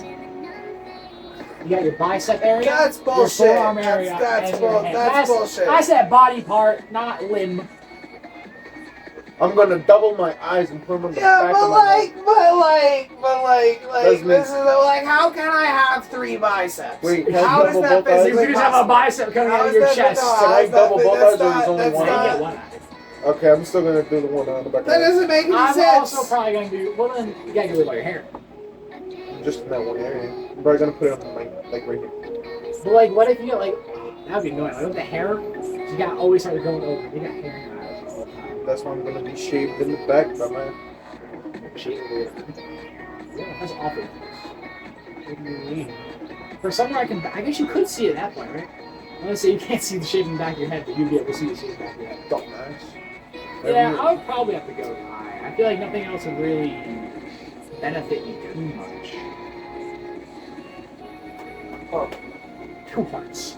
[SPEAKER 2] You got your bicep area.
[SPEAKER 1] that's
[SPEAKER 2] Your
[SPEAKER 1] bullshit.
[SPEAKER 2] forearm area.
[SPEAKER 1] That's
[SPEAKER 2] and your hand.
[SPEAKER 1] that's bullshit.
[SPEAKER 2] I said body part, not limb.
[SPEAKER 4] I'm gonna double my eyes and put them on the
[SPEAKER 1] Yeah,
[SPEAKER 4] back
[SPEAKER 1] but
[SPEAKER 4] of my
[SPEAKER 1] like,
[SPEAKER 4] neck.
[SPEAKER 1] this
[SPEAKER 4] make-
[SPEAKER 1] is like, how can I have 3 biceps?
[SPEAKER 4] Wait, can I
[SPEAKER 1] how does
[SPEAKER 4] double
[SPEAKER 1] that
[SPEAKER 4] both eyes?
[SPEAKER 2] You
[SPEAKER 1] physically
[SPEAKER 2] could just have a
[SPEAKER 1] possible?
[SPEAKER 2] bicep coming
[SPEAKER 1] How
[SPEAKER 2] out of
[SPEAKER 1] is
[SPEAKER 2] your
[SPEAKER 1] that-
[SPEAKER 2] chest.
[SPEAKER 1] no,
[SPEAKER 4] Can I
[SPEAKER 1] how's that-
[SPEAKER 4] double both
[SPEAKER 1] that's
[SPEAKER 4] eyes or
[SPEAKER 1] not-
[SPEAKER 4] is only
[SPEAKER 1] that's
[SPEAKER 4] one
[SPEAKER 2] And
[SPEAKER 4] eye?
[SPEAKER 2] you
[SPEAKER 1] not-
[SPEAKER 2] get one eye.
[SPEAKER 4] Okay, I'm still gonna do the one on the back.
[SPEAKER 1] That
[SPEAKER 4] of
[SPEAKER 1] doesn't make any
[SPEAKER 2] I'm
[SPEAKER 1] sense.
[SPEAKER 2] also probably gonna do. Well, then you gotta go by your hair.
[SPEAKER 4] Just in that one area. I'm probably gonna put it on my like right here.
[SPEAKER 2] But like, what if you get like? That'd be annoying. Like with the hair, you gotta always start going over. You got hair in your eyes all the time.
[SPEAKER 4] That's why I'm gonna be shaved in the back, dumbass.
[SPEAKER 2] Yeah, that's awful. What do you mean? For somewhere I guess you could see it at that point, right? Let's say you can't see the shape in the back of your head, but you'd be able to see the shape in the back of your head.
[SPEAKER 4] Dumbass.
[SPEAKER 2] Yeah, I would probably have to go with eye. I feel like nothing else would really benefit you too much.
[SPEAKER 1] Oh.
[SPEAKER 2] 2 parts.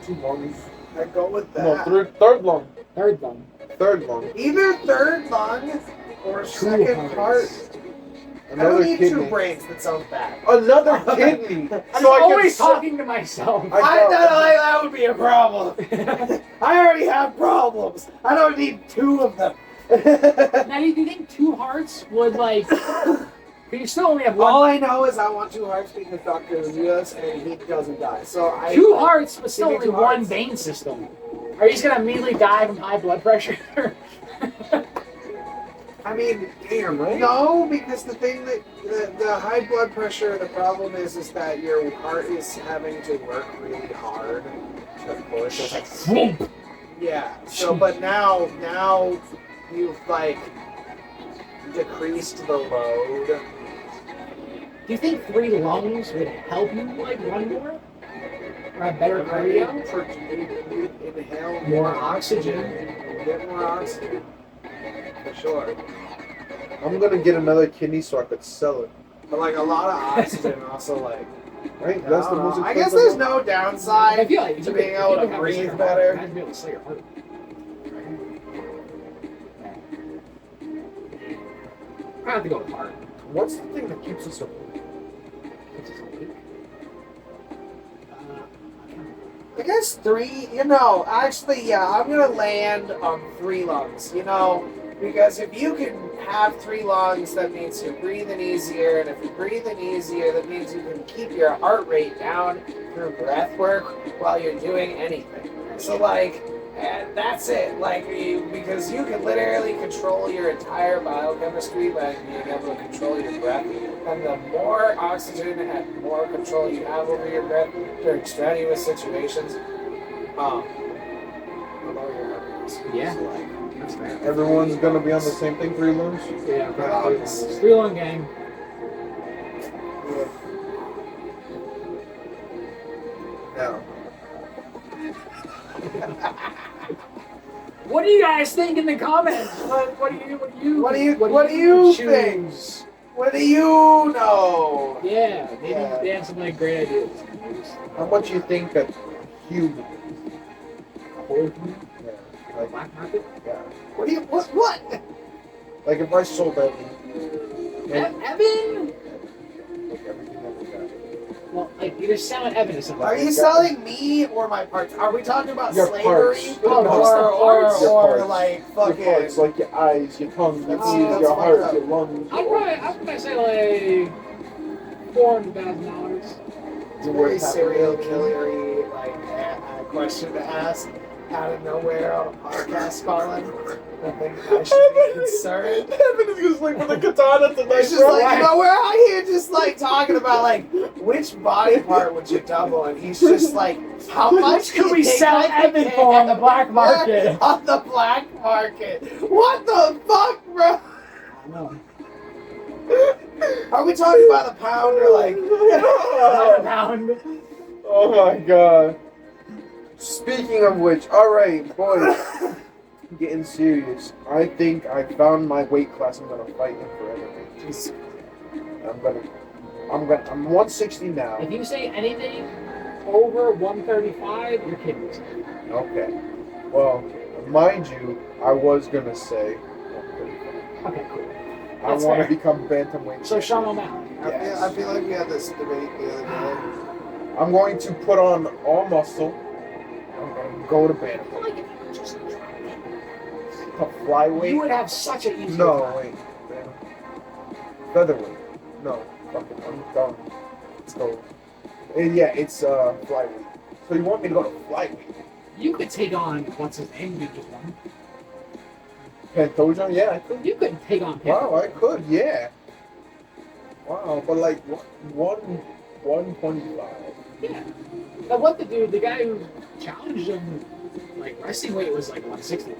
[SPEAKER 4] Two lungs.
[SPEAKER 1] I go with
[SPEAKER 4] No,
[SPEAKER 1] that.
[SPEAKER 4] third lung.
[SPEAKER 2] Third one.
[SPEAKER 4] Third lung.
[SPEAKER 1] Either third lung or
[SPEAKER 2] 2
[SPEAKER 1] second heart.
[SPEAKER 2] hearts.
[SPEAKER 1] I
[SPEAKER 4] Another
[SPEAKER 1] don't need 2
[SPEAKER 4] kidney.
[SPEAKER 1] brains. That sounds bad.
[SPEAKER 4] Another kidney.
[SPEAKER 2] I'm
[SPEAKER 4] So I can
[SPEAKER 2] always
[SPEAKER 4] suck-
[SPEAKER 2] talking to myself.
[SPEAKER 1] That would be a problem. I already have problems. I don't need 2 of them.
[SPEAKER 2] Now, do you think 2 hearts would like? But you still only have one.
[SPEAKER 1] All I know is I want 2 hearts because Dr. Lewis and he doesn't die. So I
[SPEAKER 2] 2 hearts, but still
[SPEAKER 1] Give me
[SPEAKER 2] only
[SPEAKER 1] 2
[SPEAKER 2] one
[SPEAKER 1] hearts.
[SPEAKER 2] vein system. Are you just gonna immediately die from high blood pressure?
[SPEAKER 1] I mean,
[SPEAKER 4] Damn, right?
[SPEAKER 1] no, because the thing that the high blood pressure, the problem is that your heart is having to work really hard to push.
[SPEAKER 2] It's like thwomp.
[SPEAKER 1] Yeah. So, but now you've like decreased the load.
[SPEAKER 2] Do you think 3 lungs would help you like run more? Or have better cardio?
[SPEAKER 1] You inhale
[SPEAKER 2] More oxygen.
[SPEAKER 1] You get more oxygen. For sure.
[SPEAKER 4] I'm gonna get another kidney so I could sell it.
[SPEAKER 1] But like a lot of oxygen also like.
[SPEAKER 4] Right? That's the most
[SPEAKER 1] I guess
[SPEAKER 4] expensive
[SPEAKER 1] there's
[SPEAKER 4] one.
[SPEAKER 1] no downside
[SPEAKER 2] I feel like
[SPEAKER 1] to
[SPEAKER 2] you
[SPEAKER 1] being
[SPEAKER 2] could-
[SPEAKER 1] able
[SPEAKER 2] you
[SPEAKER 1] to
[SPEAKER 2] could have a
[SPEAKER 1] breathe
[SPEAKER 2] second
[SPEAKER 1] better.
[SPEAKER 2] heart. I'd be able to sell your heart. I have to go with heart.
[SPEAKER 4] What's the thing that keeps us awake?
[SPEAKER 2] Which is awake.
[SPEAKER 1] I guess 3, actually, yeah, I'm gonna land on 3 lungs, because if you can have 3 lungs, that means you're breathing easier, and if you're breathing easier, that means you can keep your heart rate down through breath work while you're doing anything. So, and that's it, because you can literally control your entire biochemistry by being able to control your breath, and the more oxygen and more control you have over your breath during strenuous situations, the lower your heart rate is.
[SPEAKER 2] Yeah.
[SPEAKER 1] So,
[SPEAKER 2] That's fair.
[SPEAKER 4] Everyone's gonna be on the same thing, 3 lungs?
[SPEAKER 2] Yeah,
[SPEAKER 1] Three lungs.
[SPEAKER 2] 3 lung gang.
[SPEAKER 4] Now.
[SPEAKER 2] What do you guys think in the comments? What do you
[SPEAKER 1] think?
[SPEAKER 2] choose?
[SPEAKER 1] What do you know?
[SPEAKER 2] Yeah, maybe
[SPEAKER 1] Yeah.
[SPEAKER 2] they have some great ideas.
[SPEAKER 4] How much you think a human?
[SPEAKER 2] Whole
[SPEAKER 4] Yeah. Like,
[SPEAKER 2] black market?
[SPEAKER 4] yeah.
[SPEAKER 1] What?
[SPEAKER 4] Like if I sold everything,
[SPEAKER 2] Evan?
[SPEAKER 4] like everything that we got.
[SPEAKER 2] Well, like you're selling Evan to somebody.
[SPEAKER 1] Are you selling me or my parts? Are we talking about
[SPEAKER 4] Your
[SPEAKER 1] slavery?
[SPEAKER 4] parts.
[SPEAKER 2] Oh, just the parts?
[SPEAKER 4] Your
[SPEAKER 1] Or
[SPEAKER 4] parts.
[SPEAKER 1] like
[SPEAKER 4] Your
[SPEAKER 1] fucking.
[SPEAKER 4] parts, like your eyes, your tongue, your
[SPEAKER 1] That's-
[SPEAKER 4] ears,
[SPEAKER 1] that's
[SPEAKER 4] your
[SPEAKER 1] fucked
[SPEAKER 4] heart,
[SPEAKER 1] up.
[SPEAKER 4] your lungs.
[SPEAKER 2] I'm gonna say like $400,000.
[SPEAKER 1] It's a very serial killery question to ask out of nowhere on a podcast, Colin. I think I should be concerned.
[SPEAKER 4] Evan is just like with a katana tonight,
[SPEAKER 1] It's just we're out here just talking about which body part would you double, and he's just like, how much
[SPEAKER 2] Could
[SPEAKER 1] do
[SPEAKER 2] we
[SPEAKER 1] you think
[SPEAKER 2] sell
[SPEAKER 1] I can
[SPEAKER 2] Evan
[SPEAKER 1] get
[SPEAKER 2] for on the black market?
[SPEAKER 1] On the black market. What the fuck, bro?
[SPEAKER 2] I know.
[SPEAKER 1] Are we talking about a pound or
[SPEAKER 2] Pound.
[SPEAKER 4] Oh my god. Speaking of which, alright, boys. Getting serious. I think I found my weight class I'm gonna fight in forever.
[SPEAKER 1] Jesus.
[SPEAKER 4] I'm 160 now.
[SPEAKER 2] If you say anything over 135, you're kidding me.
[SPEAKER 4] Okay. Well, mind you, I was gonna say
[SPEAKER 2] Okay, cool.
[SPEAKER 4] I
[SPEAKER 2] That's
[SPEAKER 4] want to
[SPEAKER 2] fair.
[SPEAKER 4] become bantamweight.
[SPEAKER 2] So Sean O'Malley.
[SPEAKER 1] I feel like we had this debate the other day.
[SPEAKER 4] I'm going to put on all muscle. I'm going to go to
[SPEAKER 2] I feel
[SPEAKER 4] bantamweight.
[SPEAKER 2] like if you could just
[SPEAKER 4] To flyweight?
[SPEAKER 2] you would have such an easy
[SPEAKER 4] No,
[SPEAKER 2] time.
[SPEAKER 4] wait. Featherweight. No, fucking, I'm done. Let's go. Yeah, it's flyweight. So you want me to go to flyweight?
[SPEAKER 2] You could take on what's his name? You just won.
[SPEAKER 4] Pantoja? Yeah, I could.
[SPEAKER 2] You could take on
[SPEAKER 4] Wow, I could. Yeah. Wow, but like 125.
[SPEAKER 2] Yeah. Now what the guy who challenged him, like wrestling weight was like 160.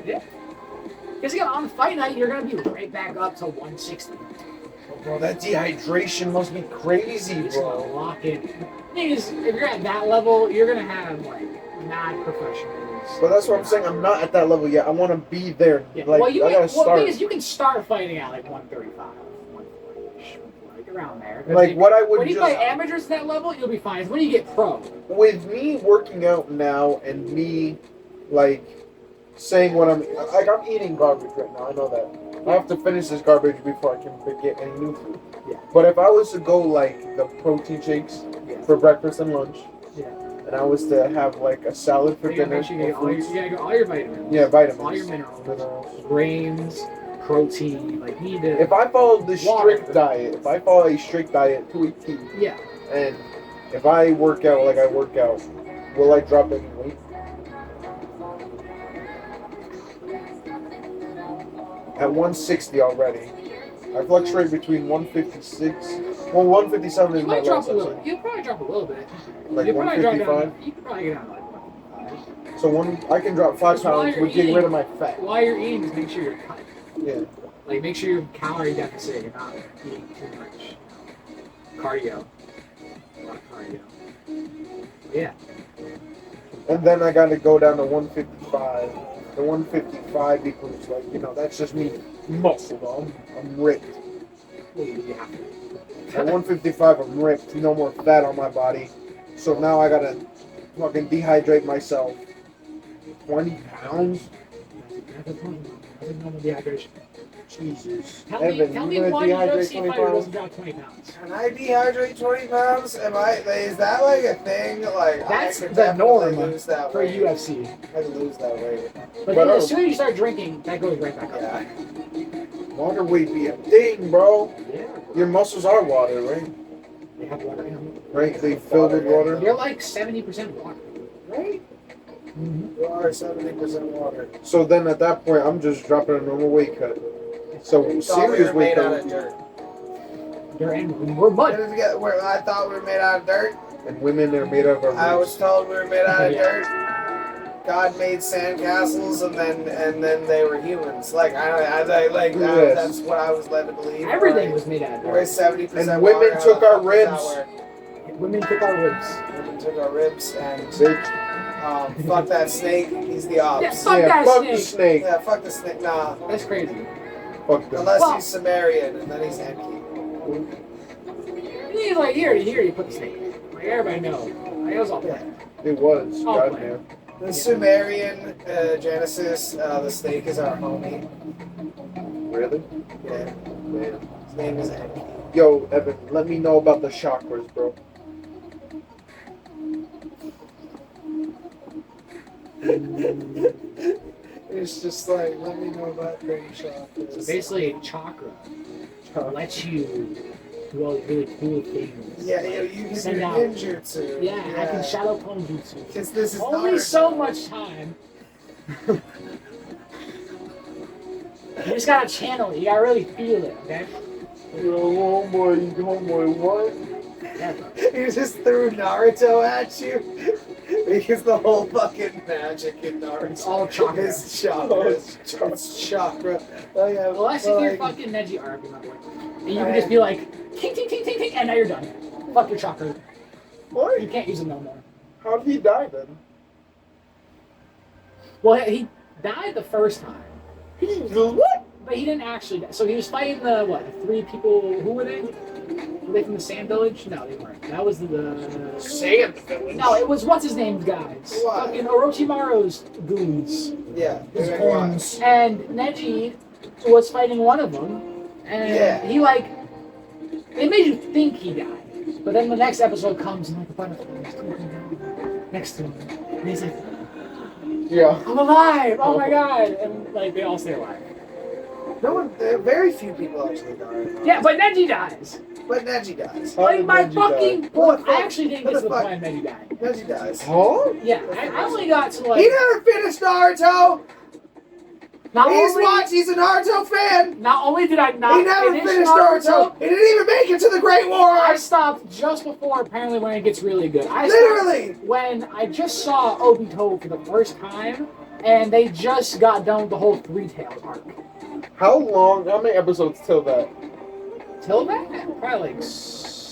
[SPEAKER 2] Yeah. Because again, on fight night, you're gonna be right back up to 160.
[SPEAKER 4] Bro, that dehydration must be crazy,
[SPEAKER 2] You're just gonna
[SPEAKER 4] bro.
[SPEAKER 2] lock in. Thing is, if you're at that level, you're gonna have like mad professionals.
[SPEAKER 4] But that's what I'm saying. I'm not at that level yet. I want to be there.
[SPEAKER 2] Yeah.
[SPEAKER 4] Like,
[SPEAKER 2] Well, you
[SPEAKER 4] I gotta
[SPEAKER 2] the thing
[SPEAKER 4] start.
[SPEAKER 2] is, you can start fighting at like 135, 140, like around there. 'Cause
[SPEAKER 4] Like, what I would
[SPEAKER 2] when you
[SPEAKER 4] just...
[SPEAKER 2] fight amateurs at that level, you'll be fine. It's when you get pro.
[SPEAKER 4] With me working out now and me, like, saying what I'm... Like, I'm eating garbage right now. I know that. I have to finish this garbage before I can get any new food.
[SPEAKER 2] Yeah.
[SPEAKER 4] But if I was to go, like, the protein shakes for breakfast and lunch,
[SPEAKER 2] Yeah.
[SPEAKER 4] and I was to have, like, a salad for
[SPEAKER 2] You gotta
[SPEAKER 4] dinner,
[SPEAKER 2] make sure you gotta get all your vitamins.
[SPEAKER 4] yeah, vitamins.
[SPEAKER 2] All your minerals.
[SPEAKER 4] Minerals.
[SPEAKER 2] Grains, protein. Like, you need to.
[SPEAKER 4] If I followed the
[SPEAKER 2] Water.
[SPEAKER 4] strict diet, if I follow a strict diet to a T,
[SPEAKER 2] Yeah.
[SPEAKER 4] and if I work out like I work out, will I drop any weight? At 160 already. I fluctuate between 156. Well, 157 is
[SPEAKER 2] You
[SPEAKER 4] my
[SPEAKER 2] might drop
[SPEAKER 4] lowest.
[SPEAKER 2] a little. You'll probably drop a little bit.
[SPEAKER 4] Like
[SPEAKER 2] You'll probably drop
[SPEAKER 4] 155.
[SPEAKER 2] down. You could probably get down to like 155.
[SPEAKER 4] So I can drop 5
[SPEAKER 2] Just while
[SPEAKER 4] pounds
[SPEAKER 2] you're
[SPEAKER 4] with getting
[SPEAKER 2] eating-
[SPEAKER 4] rid of my fat.
[SPEAKER 2] While you're eating, just make sure you're cut.
[SPEAKER 4] Yeah.
[SPEAKER 2] Like, make sure you're calorie deficit. You're not eating too much. Cardio. A lot of cardio. Yeah.
[SPEAKER 4] And then I gotta go down to 155. The 155 equals like, that's just me muscle though. I'm ripped.
[SPEAKER 2] Well, you have to.
[SPEAKER 4] At 155 I'm ripped. No more fat on my body. So now I gotta fucking dehydrate myself. 20 pounds?
[SPEAKER 2] That's a normal dehydration.
[SPEAKER 4] Jesus.
[SPEAKER 2] Tell
[SPEAKER 4] Evan,
[SPEAKER 2] me
[SPEAKER 4] you gonna
[SPEAKER 2] one
[SPEAKER 4] dehydrate
[SPEAKER 2] UFC
[SPEAKER 4] 20
[SPEAKER 2] fighter
[SPEAKER 4] pounds?
[SPEAKER 2] doesn't drop 20 pounds.
[SPEAKER 1] Can I dehydrate 20 pounds? Is that like a thing? Like,
[SPEAKER 2] That's
[SPEAKER 1] I could
[SPEAKER 2] the
[SPEAKER 1] definitely
[SPEAKER 2] norm
[SPEAKER 1] lose that
[SPEAKER 2] For
[SPEAKER 1] weight.
[SPEAKER 2] UFC.
[SPEAKER 1] I could lose that weight.
[SPEAKER 2] But
[SPEAKER 4] But,
[SPEAKER 2] then as soon as you start drinking, that goes right back up.
[SPEAKER 1] Yeah.
[SPEAKER 4] Water weight be a thing, bro.
[SPEAKER 2] Yeah.
[SPEAKER 4] Your muscles are water, right?
[SPEAKER 2] They have water in them.
[SPEAKER 4] Right? They fill with water.
[SPEAKER 2] You're like 70% water.
[SPEAKER 4] Right?
[SPEAKER 1] You are 70% water.
[SPEAKER 4] So then at that point, I'm just dropping a normal weight cut. So
[SPEAKER 1] Thought we
[SPEAKER 4] serious
[SPEAKER 1] were
[SPEAKER 4] weight
[SPEAKER 1] made out
[SPEAKER 4] cut.
[SPEAKER 1] of dirt.
[SPEAKER 2] We're mud.
[SPEAKER 1] I thought we were made out of dirt.
[SPEAKER 4] And women are made of our
[SPEAKER 1] I was
[SPEAKER 4] roots.
[SPEAKER 1] told we were made out of
[SPEAKER 2] Yeah.
[SPEAKER 1] dirt. God made sandcastles, and then they were humans. Like
[SPEAKER 4] Yes.
[SPEAKER 1] that's what I was led to believe.
[SPEAKER 2] Everything was made out of
[SPEAKER 1] We're
[SPEAKER 2] dirt.
[SPEAKER 1] 70%
[SPEAKER 4] And
[SPEAKER 1] water.
[SPEAKER 4] women
[SPEAKER 1] How
[SPEAKER 4] took
[SPEAKER 1] the
[SPEAKER 4] our
[SPEAKER 1] fuck does
[SPEAKER 4] ribs.
[SPEAKER 1] that work?
[SPEAKER 2] Women took our ribs.
[SPEAKER 1] Women took our ribs, and
[SPEAKER 4] Bitch.
[SPEAKER 1] fuck that snake. He's the ops.
[SPEAKER 2] Yeah, fuck
[SPEAKER 4] Yeah,
[SPEAKER 2] that
[SPEAKER 4] fuck
[SPEAKER 2] snake.
[SPEAKER 4] the snake.
[SPEAKER 1] Yeah, fuck the snake. Nah,
[SPEAKER 2] That's crazy.
[SPEAKER 4] Fuck them.
[SPEAKER 1] unless
[SPEAKER 2] Well-
[SPEAKER 1] he's Sumerian, and then he's Enki.
[SPEAKER 2] And he's like, here, you put the snake. Like, everybody knows. Like, it was all planned.
[SPEAKER 4] It was.
[SPEAKER 2] Oh,
[SPEAKER 4] Goddamn.
[SPEAKER 1] The Sumerian Genesis, the snake is our homie.
[SPEAKER 4] Really?
[SPEAKER 1] Yeah,
[SPEAKER 4] Man.
[SPEAKER 1] his name is Enki.
[SPEAKER 4] Yo, Evan, let me know about the chakras, bro.
[SPEAKER 1] It's just like, let me know about brain
[SPEAKER 2] So
[SPEAKER 1] chakras.
[SPEAKER 2] basically, chakra lets you do all these really cool things.
[SPEAKER 1] Yeah, you can
[SPEAKER 2] Send
[SPEAKER 1] do
[SPEAKER 2] out.
[SPEAKER 1] ninjutsu.
[SPEAKER 2] Yeah, I can shadow clone jutsu.
[SPEAKER 1] Because this is
[SPEAKER 2] Only
[SPEAKER 1] Naruto.
[SPEAKER 2] so much time. You just gotta channel it. You gotta really feel it, okay?
[SPEAKER 4] Yo, homeboy, what?
[SPEAKER 2] Yeah, bro.
[SPEAKER 1] He just threw Naruto at you. Because the whole fucking magic in Naruto
[SPEAKER 2] It's all chakra.
[SPEAKER 1] is chakra. It's chakra. Oh, yeah,
[SPEAKER 2] Well, let's see your fucking Neji arc, my boy. And you can just be like, ting, ting, ting, ting, ting, and now you're done. Fuck your chakra. You
[SPEAKER 4] What?
[SPEAKER 2] can't use it no more.
[SPEAKER 4] How did he die then?
[SPEAKER 2] Well, he died the first time.
[SPEAKER 4] What?
[SPEAKER 2] But he didn't actually die. So he was fighting the 3 people. Who were they? Were they from the Sand Village? No, they weren't. That was the
[SPEAKER 1] Sand Village.
[SPEAKER 2] No, it was what's his name, guys.
[SPEAKER 1] What?
[SPEAKER 2] Fucking Orochimaru's goons.
[SPEAKER 1] Yeah.
[SPEAKER 2] His
[SPEAKER 1] it
[SPEAKER 2] goons.
[SPEAKER 1] was.
[SPEAKER 2] And Neji was fighting one of them, and he it made you think he died. But then the next episode comes and like the butterfly is talking down next to him, and he's like,
[SPEAKER 4] Yeah.
[SPEAKER 2] "I'm alive! Oh my god!" And like they all stay alive.
[SPEAKER 1] No one, very few people actually die.
[SPEAKER 2] Yeah, but Neji dies.
[SPEAKER 1] But Neji dies.
[SPEAKER 4] How
[SPEAKER 2] Like
[SPEAKER 4] did
[SPEAKER 2] my
[SPEAKER 4] Neji
[SPEAKER 2] fucking
[SPEAKER 4] die?
[SPEAKER 2] point.
[SPEAKER 1] What the
[SPEAKER 2] I
[SPEAKER 1] fuck?
[SPEAKER 2] actually didn't
[SPEAKER 1] What
[SPEAKER 2] get to
[SPEAKER 1] the
[SPEAKER 2] the
[SPEAKER 1] fuck?
[SPEAKER 2] point Neji died.
[SPEAKER 1] Neji dies.
[SPEAKER 4] Huh?
[SPEAKER 2] Yeah, I only got to
[SPEAKER 1] He
[SPEAKER 2] like.
[SPEAKER 1] never finished Naruto. He's a Naruto fan.
[SPEAKER 2] Not only did I not
[SPEAKER 1] He never
[SPEAKER 2] finish
[SPEAKER 1] finished Naruto. He didn't even make it to the Great War.
[SPEAKER 2] I stopped just before apparently when it gets really good. I
[SPEAKER 1] Literally.
[SPEAKER 2] stopped when I just saw Obito for the first time, and they just got done with the whole Three-Tails arc.
[SPEAKER 4] How many episodes till that?
[SPEAKER 2] Till that, probably like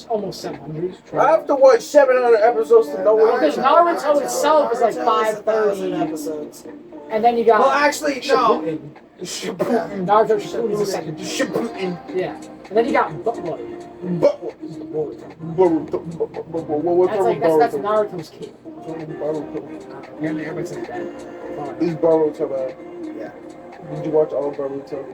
[SPEAKER 2] almost 700.
[SPEAKER 4] I have to watch 700 episodes to know what
[SPEAKER 2] Because Naruto itself is like 530.
[SPEAKER 1] episodes.
[SPEAKER 2] And then you got
[SPEAKER 1] Well, actually, no.
[SPEAKER 2] Shippuden.
[SPEAKER 4] Shippuden.
[SPEAKER 2] Naruto Shippuden is the second.
[SPEAKER 4] Shippuden.
[SPEAKER 2] Yeah. And then you got Boruto. That's Naruto's kid. Apparently everybody says that.
[SPEAKER 4] Is Boruto bad?
[SPEAKER 1] Yeah.
[SPEAKER 4] Did you watch all of Boruto?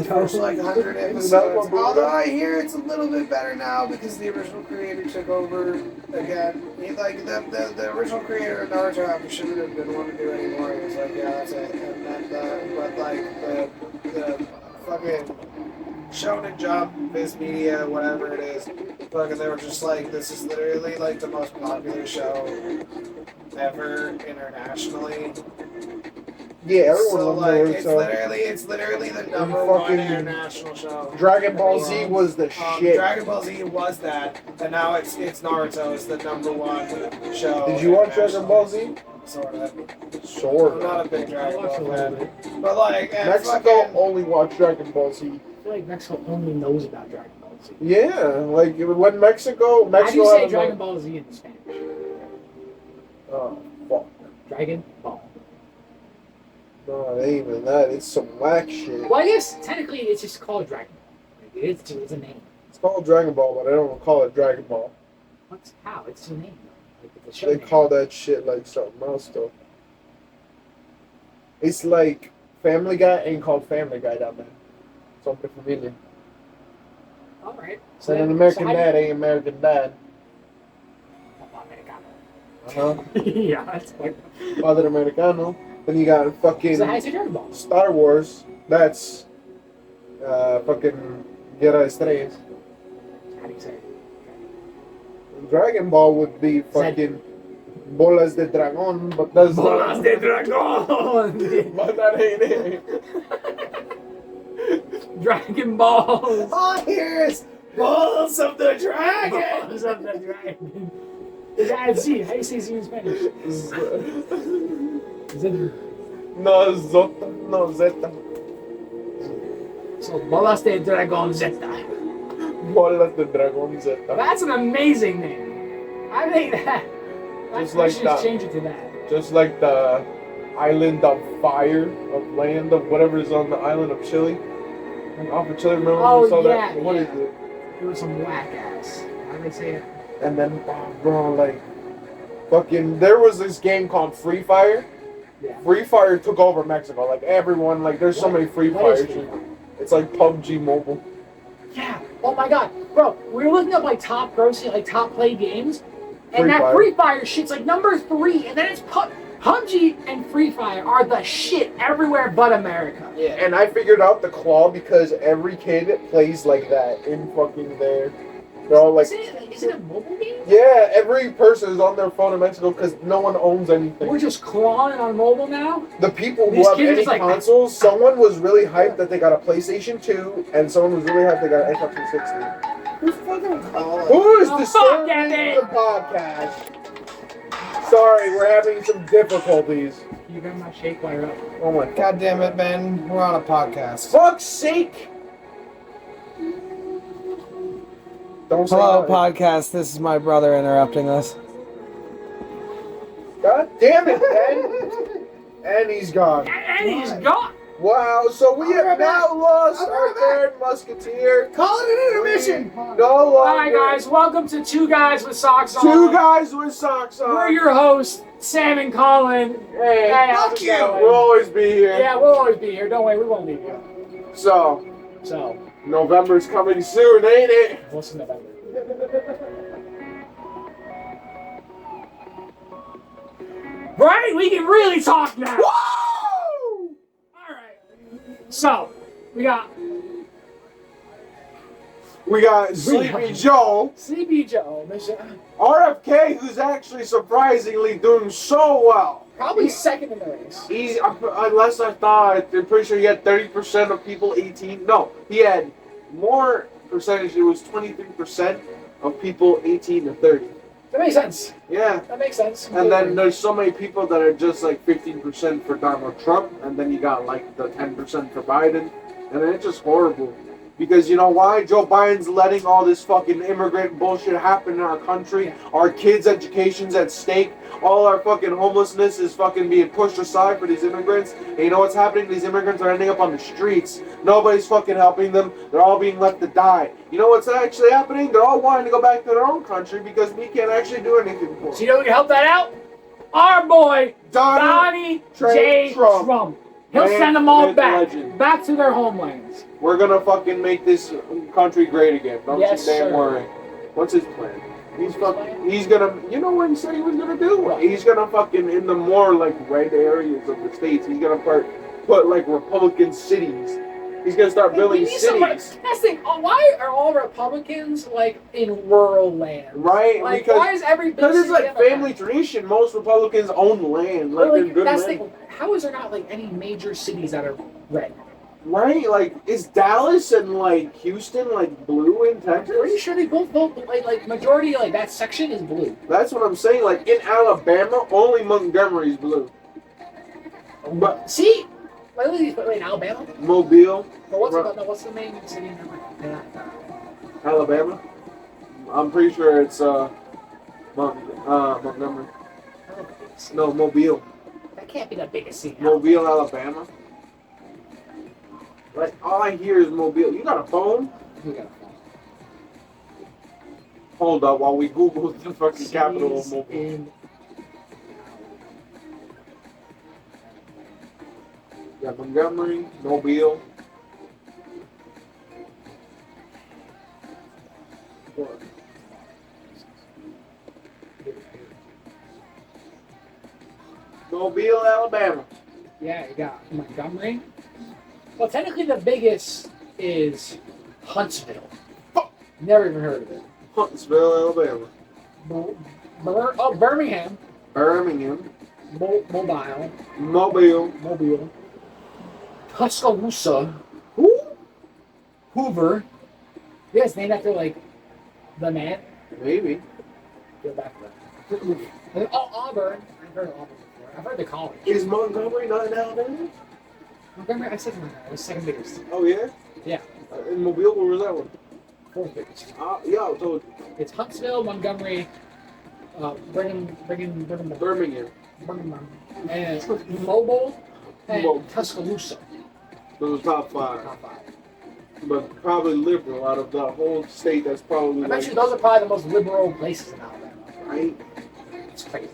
[SPEAKER 1] First like 100 episodes. Although I hear it's a little bit better now because the original creator took over again. The original creator of Naruto after Shippuden didn't want to do anymore. He was like, yeah, that's it. And then but like the fucking Shonen Jump, Viz Media, whatever it is, fucking they were just like, this is literally like the most popular show ever internationally.
[SPEAKER 4] Yeah, everyone
[SPEAKER 1] So
[SPEAKER 4] loves
[SPEAKER 1] like
[SPEAKER 4] Naruto.
[SPEAKER 1] it's literally the number one
[SPEAKER 4] fucking
[SPEAKER 1] international show.
[SPEAKER 4] Dragon Ball Z was the shit.
[SPEAKER 1] Dragon Ball Z was that, and now it's Naruto is the number one show.
[SPEAKER 4] Did you watch Dragon Ball Z?
[SPEAKER 1] Sort of.
[SPEAKER 4] Sure.
[SPEAKER 1] I'm not a big Dragon
[SPEAKER 2] I watched a
[SPEAKER 1] Ball
[SPEAKER 2] little
[SPEAKER 1] fan,
[SPEAKER 2] bit.
[SPEAKER 1] but like and
[SPEAKER 4] Mexico
[SPEAKER 1] fucking-
[SPEAKER 4] only watched Dragon Ball Z.
[SPEAKER 2] I feel like Mexico only knows about Dragon Ball Z.
[SPEAKER 4] Yeah, like when Mexico
[SPEAKER 2] How do you
[SPEAKER 4] had
[SPEAKER 2] say
[SPEAKER 4] a-
[SPEAKER 2] Dragon Ball Z in Spanish?
[SPEAKER 4] Oh, fuck.
[SPEAKER 2] Dragon Ball.
[SPEAKER 4] No, it ain't even that. It's some whack shit.
[SPEAKER 2] Well, I guess technically it's just called Dragon Ball. Like, it's a name.
[SPEAKER 4] It's called Dragon Ball, but I don't call it Dragon Ball.
[SPEAKER 2] What's how? It's a name. Like, it's a show
[SPEAKER 4] They
[SPEAKER 2] name.
[SPEAKER 4] call that shit like something else though. It's like Family Guy ain't called Family Guy down there. Something familiar.
[SPEAKER 2] All right.
[SPEAKER 4] So an American
[SPEAKER 2] how do
[SPEAKER 4] Dad ain't American Dad. Uh-huh.
[SPEAKER 2] Yeah, that's like.
[SPEAKER 4] Father Americano. Then you got fucking
[SPEAKER 2] So how do you say Dragon Ball?
[SPEAKER 4] Star Wars. That's fucking Guerra de Estrellas.
[SPEAKER 2] How do you say it?
[SPEAKER 4] Dragon Ball would be fucking Bolas de Dragón, but that's
[SPEAKER 2] Bolas de Dragón!
[SPEAKER 4] But that ain't it.
[SPEAKER 2] Dragon Balls!
[SPEAKER 1] All here is Balls of the Dragon.
[SPEAKER 2] Balls of the Dragon. That's Z. How do you say Z in Spanish? Z.
[SPEAKER 4] No, Zota. No, Zeta.
[SPEAKER 2] So, Bolas de Dragón Zeta.
[SPEAKER 4] Bolas de Dragón Zeta.
[SPEAKER 2] That's an amazing name. I think that.
[SPEAKER 4] Just
[SPEAKER 2] I
[SPEAKER 4] like
[SPEAKER 2] should
[SPEAKER 4] that.
[SPEAKER 2] change it to that.
[SPEAKER 4] Just like the island of fire, of land of whatever is on the island of Chile. And off of Chile, remember when
[SPEAKER 2] Oh,
[SPEAKER 4] we saw
[SPEAKER 2] yeah,
[SPEAKER 4] that? What
[SPEAKER 2] yeah.
[SPEAKER 4] is it?
[SPEAKER 2] It was some whack ass. How do they say it?
[SPEAKER 4] And then, oh, bro, like, fucking, there was this game called Free Fire.
[SPEAKER 2] Yeah.
[SPEAKER 4] Free Fire took over Mexico. Like, everyone, like, there's so
[SPEAKER 2] What?
[SPEAKER 4] many Free
[SPEAKER 2] What
[SPEAKER 4] Fire
[SPEAKER 2] is
[SPEAKER 4] shit.
[SPEAKER 2] Free Fire?
[SPEAKER 4] It's like PUBG Mobile.
[SPEAKER 2] Yeah. Oh my god, bro. We were looking up like top grossing, like top played games, and
[SPEAKER 4] Free
[SPEAKER 2] that
[SPEAKER 4] Fire.
[SPEAKER 2] Free Fire shit's like number 3, and then it's PUBG and Free Fire are the shit everywhere but America.
[SPEAKER 1] Yeah.
[SPEAKER 4] And I figured out the claw because every kid plays like that in fucking there. They're all like,
[SPEAKER 2] is it a mobile game?
[SPEAKER 4] yeah, every person is on their phone in Mexico because no one owns anything.
[SPEAKER 2] We're just clawing on mobile now.
[SPEAKER 4] The people who
[SPEAKER 2] These
[SPEAKER 4] have
[SPEAKER 2] kids
[SPEAKER 4] any
[SPEAKER 2] is like-
[SPEAKER 4] consoles, someone was really hyped that they got a PlayStation 2, and someone was really hyped they got an Xbox 360.
[SPEAKER 1] Who's fucking calling?
[SPEAKER 4] Who is
[SPEAKER 2] Oh,
[SPEAKER 4] disturbing
[SPEAKER 2] fuck it.
[SPEAKER 4] the podcast? Sorry, we're having some difficulties.
[SPEAKER 2] You got my shake wire up.
[SPEAKER 4] Oh my
[SPEAKER 1] God damn it, Ben. We're on a podcast.
[SPEAKER 4] fuck's sake! Don't say
[SPEAKER 1] Hello,
[SPEAKER 4] nothing.
[SPEAKER 1] podcast. This is my brother interrupting us.
[SPEAKER 4] God damn it, Ben! And he's gone.
[SPEAKER 2] And he's gone.
[SPEAKER 4] Wow, so we have now lost our third musketeer.
[SPEAKER 1] Call it an intermission.
[SPEAKER 4] No longer.
[SPEAKER 2] Alright, guys, welcome to Two Guys with Socks On.
[SPEAKER 4] Two guys with socks on.
[SPEAKER 2] We're your hosts, Sam and Colin.
[SPEAKER 4] Hey,
[SPEAKER 2] how's
[SPEAKER 1] fuck
[SPEAKER 2] it
[SPEAKER 1] you.
[SPEAKER 2] going?
[SPEAKER 4] we'll always be here.
[SPEAKER 2] Yeah, we'll always be here. Don't worry, we won't leave you.
[SPEAKER 4] So,
[SPEAKER 2] So,
[SPEAKER 4] November's coming soon, ain't it?
[SPEAKER 2] what's in November? Right? We can really talk now.
[SPEAKER 4] Woo!
[SPEAKER 2] Alright. So, we got
[SPEAKER 4] Sleepy Joe,
[SPEAKER 2] Sleepy Joe, Mission.
[SPEAKER 4] RFK, who's actually surprisingly doing so well.
[SPEAKER 2] Probably second in the race.
[SPEAKER 4] He's, unless I thought, I'm pretty sure he had 30% of people 18. No, he had more percentage. It was 23% of people 18 to 30.
[SPEAKER 2] That makes sense.
[SPEAKER 4] Yeah.
[SPEAKER 2] That makes sense.
[SPEAKER 4] And then there's so many people that are just like 15% for Donald Trump, and then you got like the 10% for Biden, and it's just horrible. Because you know why? Joe Biden's letting all this fucking immigrant bullshit happen in our country. Our kids' education's at stake. All our fucking homelessness is fucking being pushed aside for these immigrants. And you know what's happening? These immigrants are ending up on the streets. Nobody's fucking helping them. They're all being left to die. You know what's actually happening? They're all wanting to go back to their own country because we can't actually do anything for
[SPEAKER 2] So
[SPEAKER 4] them.
[SPEAKER 2] you know who can help that out? Our boy, Donnie J.
[SPEAKER 4] Trump.
[SPEAKER 2] Trump. He'll
[SPEAKER 4] Man,
[SPEAKER 2] send them all
[SPEAKER 4] myth,
[SPEAKER 2] back.
[SPEAKER 4] legend.
[SPEAKER 2] Back to their homelands.
[SPEAKER 4] We're gonna fucking make this country great again. Don't
[SPEAKER 2] Yes,
[SPEAKER 4] you damn
[SPEAKER 2] sir.
[SPEAKER 4] worry. What's his plan? He's gonna, you know what he said he was gonna do? He's gonna fucking, in the more like red areas of the states, he's gonna put like Republican cities. He's gonna start building cities.
[SPEAKER 2] That's the thing. Why are all Republicans like in rural land?
[SPEAKER 4] Right?
[SPEAKER 2] Like,
[SPEAKER 4] Because
[SPEAKER 2] why is every big
[SPEAKER 4] it's
[SPEAKER 2] city
[SPEAKER 4] like
[SPEAKER 2] Democrat?
[SPEAKER 4] family tradition. Most Republicans own land. Like,
[SPEAKER 2] But,
[SPEAKER 4] they're
[SPEAKER 2] like,
[SPEAKER 4] good
[SPEAKER 2] that's the
[SPEAKER 4] land.
[SPEAKER 2] thing. How is there not like any major cities that are red?
[SPEAKER 4] Right? Like, is Dallas and like Houston like blue in Texas?
[SPEAKER 2] I'm pretty sure they both vote like majority like that section is blue.
[SPEAKER 4] That's what I'm saying. Like in Alabama, only Montgomery's blue. But
[SPEAKER 2] See, wait, in Alabama.
[SPEAKER 4] Mobile,
[SPEAKER 2] But what's
[SPEAKER 4] Right.
[SPEAKER 2] what's the main city?
[SPEAKER 4] Alabama. I'm pretty sure it's Montgomery. No, Mobile.
[SPEAKER 2] That can't be the biggest city.
[SPEAKER 4] Mobile, Alabama. Like all I hear is Mobile. You got a phone?
[SPEAKER 2] We got
[SPEAKER 4] Hold up while we Google the fucking capital of
[SPEAKER 2] cities
[SPEAKER 4] Mobile.
[SPEAKER 2] in
[SPEAKER 4] Yeah, Montgomery, Mobile. Mobile, Alabama.
[SPEAKER 2] Yeah, you got Montgomery. Well, technically the biggest is Huntsville. Never even heard of it.
[SPEAKER 4] Huntsville, Alabama.
[SPEAKER 2] Birmingham.
[SPEAKER 4] Birmingham.
[SPEAKER 2] Mobile.
[SPEAKER 4] Mobile.
[SPEAKER 2] Tuscaloosa.
[SPEAKER 4] Who?
[SPEAKER 2] Hoover. Yeah, it's named after like the man.
[SPEAKER 4] Maybe.
[SPEAKER 2] Go back to that. And then, Auburn. I've heard of Auburn before. I've heard the college.
[SPEAKER 4] Is Montgomery not in Alabama?
[SPEAKER 2] Montgomery, I said Montgomery. It was second biggest.
[SPEAKER 4] Oh, yeah?
[SPEAKER 2] Yeah.
[SPEAKER 4] In Mobile, where was that one?
[SPEAKER 2] Fourth biggest.
[SPEAKER 4] Yeah, so
[SPEAKER 2] It's Huntsville, Montgomery, Birmingham, and Mobile, and
[SPEAKER 4] Mobile.
[SPEAKER 2] Tuscaloosa.
[SPEAKER 4] those top five.
[SPEAKER 2] Top five.
[SPEAKER 4] But probably liberal out of the whole state. That's probably
[SPEAKER 2] I
[SPEAKER 4] like,
[SPEAKER 2] bet you those are probably the most liberal places in Alabama.
[SPEAKER 4] right?
[SPEAKER 2] It's crazy.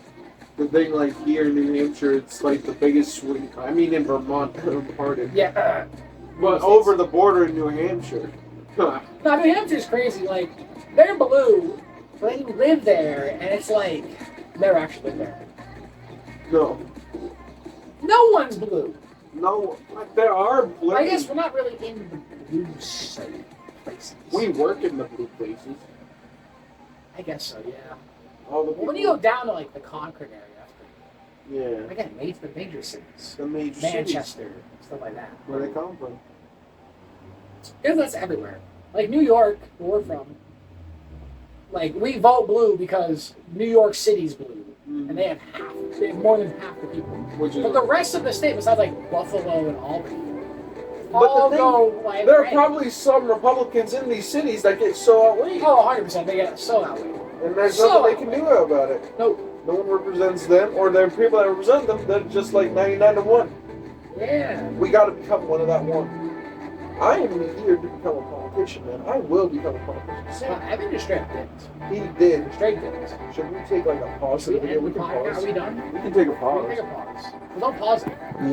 [SPEAKER 4] The thing like here in New Hampshire, it's like the biggest swing. I mean in Vermont, pardon.
[SPEAKER 2] Yeah.
[SPEAKER 4] But over the border in New Hampshire.
[SPEAKER 2] No, New Hampshire's crazy. Like, they're blue, but you live there, and it's like, never actually lived there.
[SPEAKER 4] No.
[SPEAKER 2] No one's blue.
[SPEAKER 4] No, like there are blue.
[SPEAKER 2] I guess we're not really in the blue side places.
[SPEAKER 4] We work in the blue places.
[SPEAKER 2] I guess so, yeah.
[SPEAKER 4] All the
[SPEAKER 2] But
[SPEAKER 4] people.
[SPEAKER 2] when you go down to, like, the Concord area, that's pretty
[SPEAKER 4] Yeah.
[SPEAKER 2] good. Again, the major cities.
[SPEAKER 4] The major
[SPEAKER 2] Manchester,
[SPEAKER 4] cities.
[SPEAKER 2] stuff like that.
[SPEAKER 4] Where they come from.
[SPEAKER 2] Because that's everywhere. Like New York, where we're from, like we vote blue because New York City's blue, and they have more than half the people.
[SPEAKER 4] Which is.
[SPEAKER 2] But the rest of the state, besides like Buffalo and Albany,
[SPEAKER 4] But the
[SPEAKER 2] all
[SPEAKER 4] thing-
[SPEAKER 2] go like
[SPEAKER 4] There are
[SPEAKER 2] red.
[SPEAKER 4] probably some Republicans in these cities that get so outraged.
[SPEAKER 2] Oh, 100%. They get so outweighed.
[SPEAKER 4] And there's
[SPEAKER 2] So
[SPEAKER 4] nothing they can do about it.
[SPEAKER 2] Nope.
[SPEAKER 4] No one represents them, or there are people that represent them that are just like 99 to 1.
[SPEAKER 2] Yeah.
[SPEAKER 4] We got to become one of that one. I am here to become a politician, man. I will become a politician.
[SPEAKER 2] Evan just straight didn't.
[SPEAKER 4] He did.
[SPEAKER 2] Straight didn't.
[SPEAKER 4] Should we take like a pause to the video? We can
[SPEAKER 2] Are
[SPEAKER 4] pause.
[SPEAKER 2] we done?
[SPEAKER 4] We can take a
[SPEAKER 2] We
[SPEAKER 4] pause.
[SPEAKER 2] can take a pause. Well, don't pause it.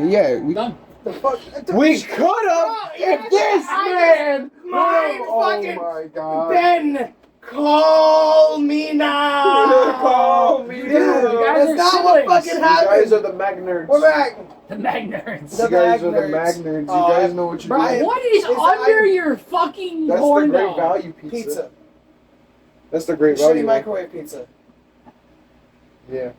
[SPEAKER 4] Yeah,
[SPEAKER 2] We're done.
[SPEAKER 1] The fuck?
[SPEAKER 4] we could have if this man.
[SPEAKER 1] Mind
[SPEAKER 4] oh
[SPEAKER 1] fucking
[SPEAKER 4] my god.
[SPEAKER 1] Ben, call me now.
[SPEAKER 4] Call me
[SPEAKER 1] Dude,
[SPEAKER 4] now.
[SPEAKER 2] You guys
[SPEAKER 1] that's
[SPEAKER 2] are
[SPEAKER 1] not what
[SPEAKER 2] siblings.
[SPEAKER 1] fucking
[SPEAKER 4] You
[SPEAKER 1] happened.
[SPEAKER 4] guys are the mag nerds.
[SPEAKER 1] We're back.
[SPEAKER 2] The mag nerds.
[SPEAKER 1] The
[SPEAKER 4] You guys
[SPEAKER 1] mag
[SPEAKER 4] are the
[SPEAKER 1] nerds.
[SPEAKER 4] mag nerds. You
[SPEAKER 1] Oh,
[SPEAKER 4] guys know what you're
[SPEAKER 2] Bro,
[SPEAKER 4] doing.
[SPEAKER 2] what is
[SPEAKER 1] Is
[SPEAKER 2] under
[SPEAKER 1] that-
[SPEAKER 2] your fucking
[SPEAKER 4] That's the
[SPEAKER 2] corn
[SPEAKER 4] great
[SPEAKER 2] dog?
[SPEAKER 4] value pizza.
[SPEAKER 1] Pizza.
[SPEAKER 4] That's the great
[SPEAKER 1] Shitty
[SPEAKER 4] value.
[SPEAKER 1] microwave pizza.
[SPEAKER 4] Yeah.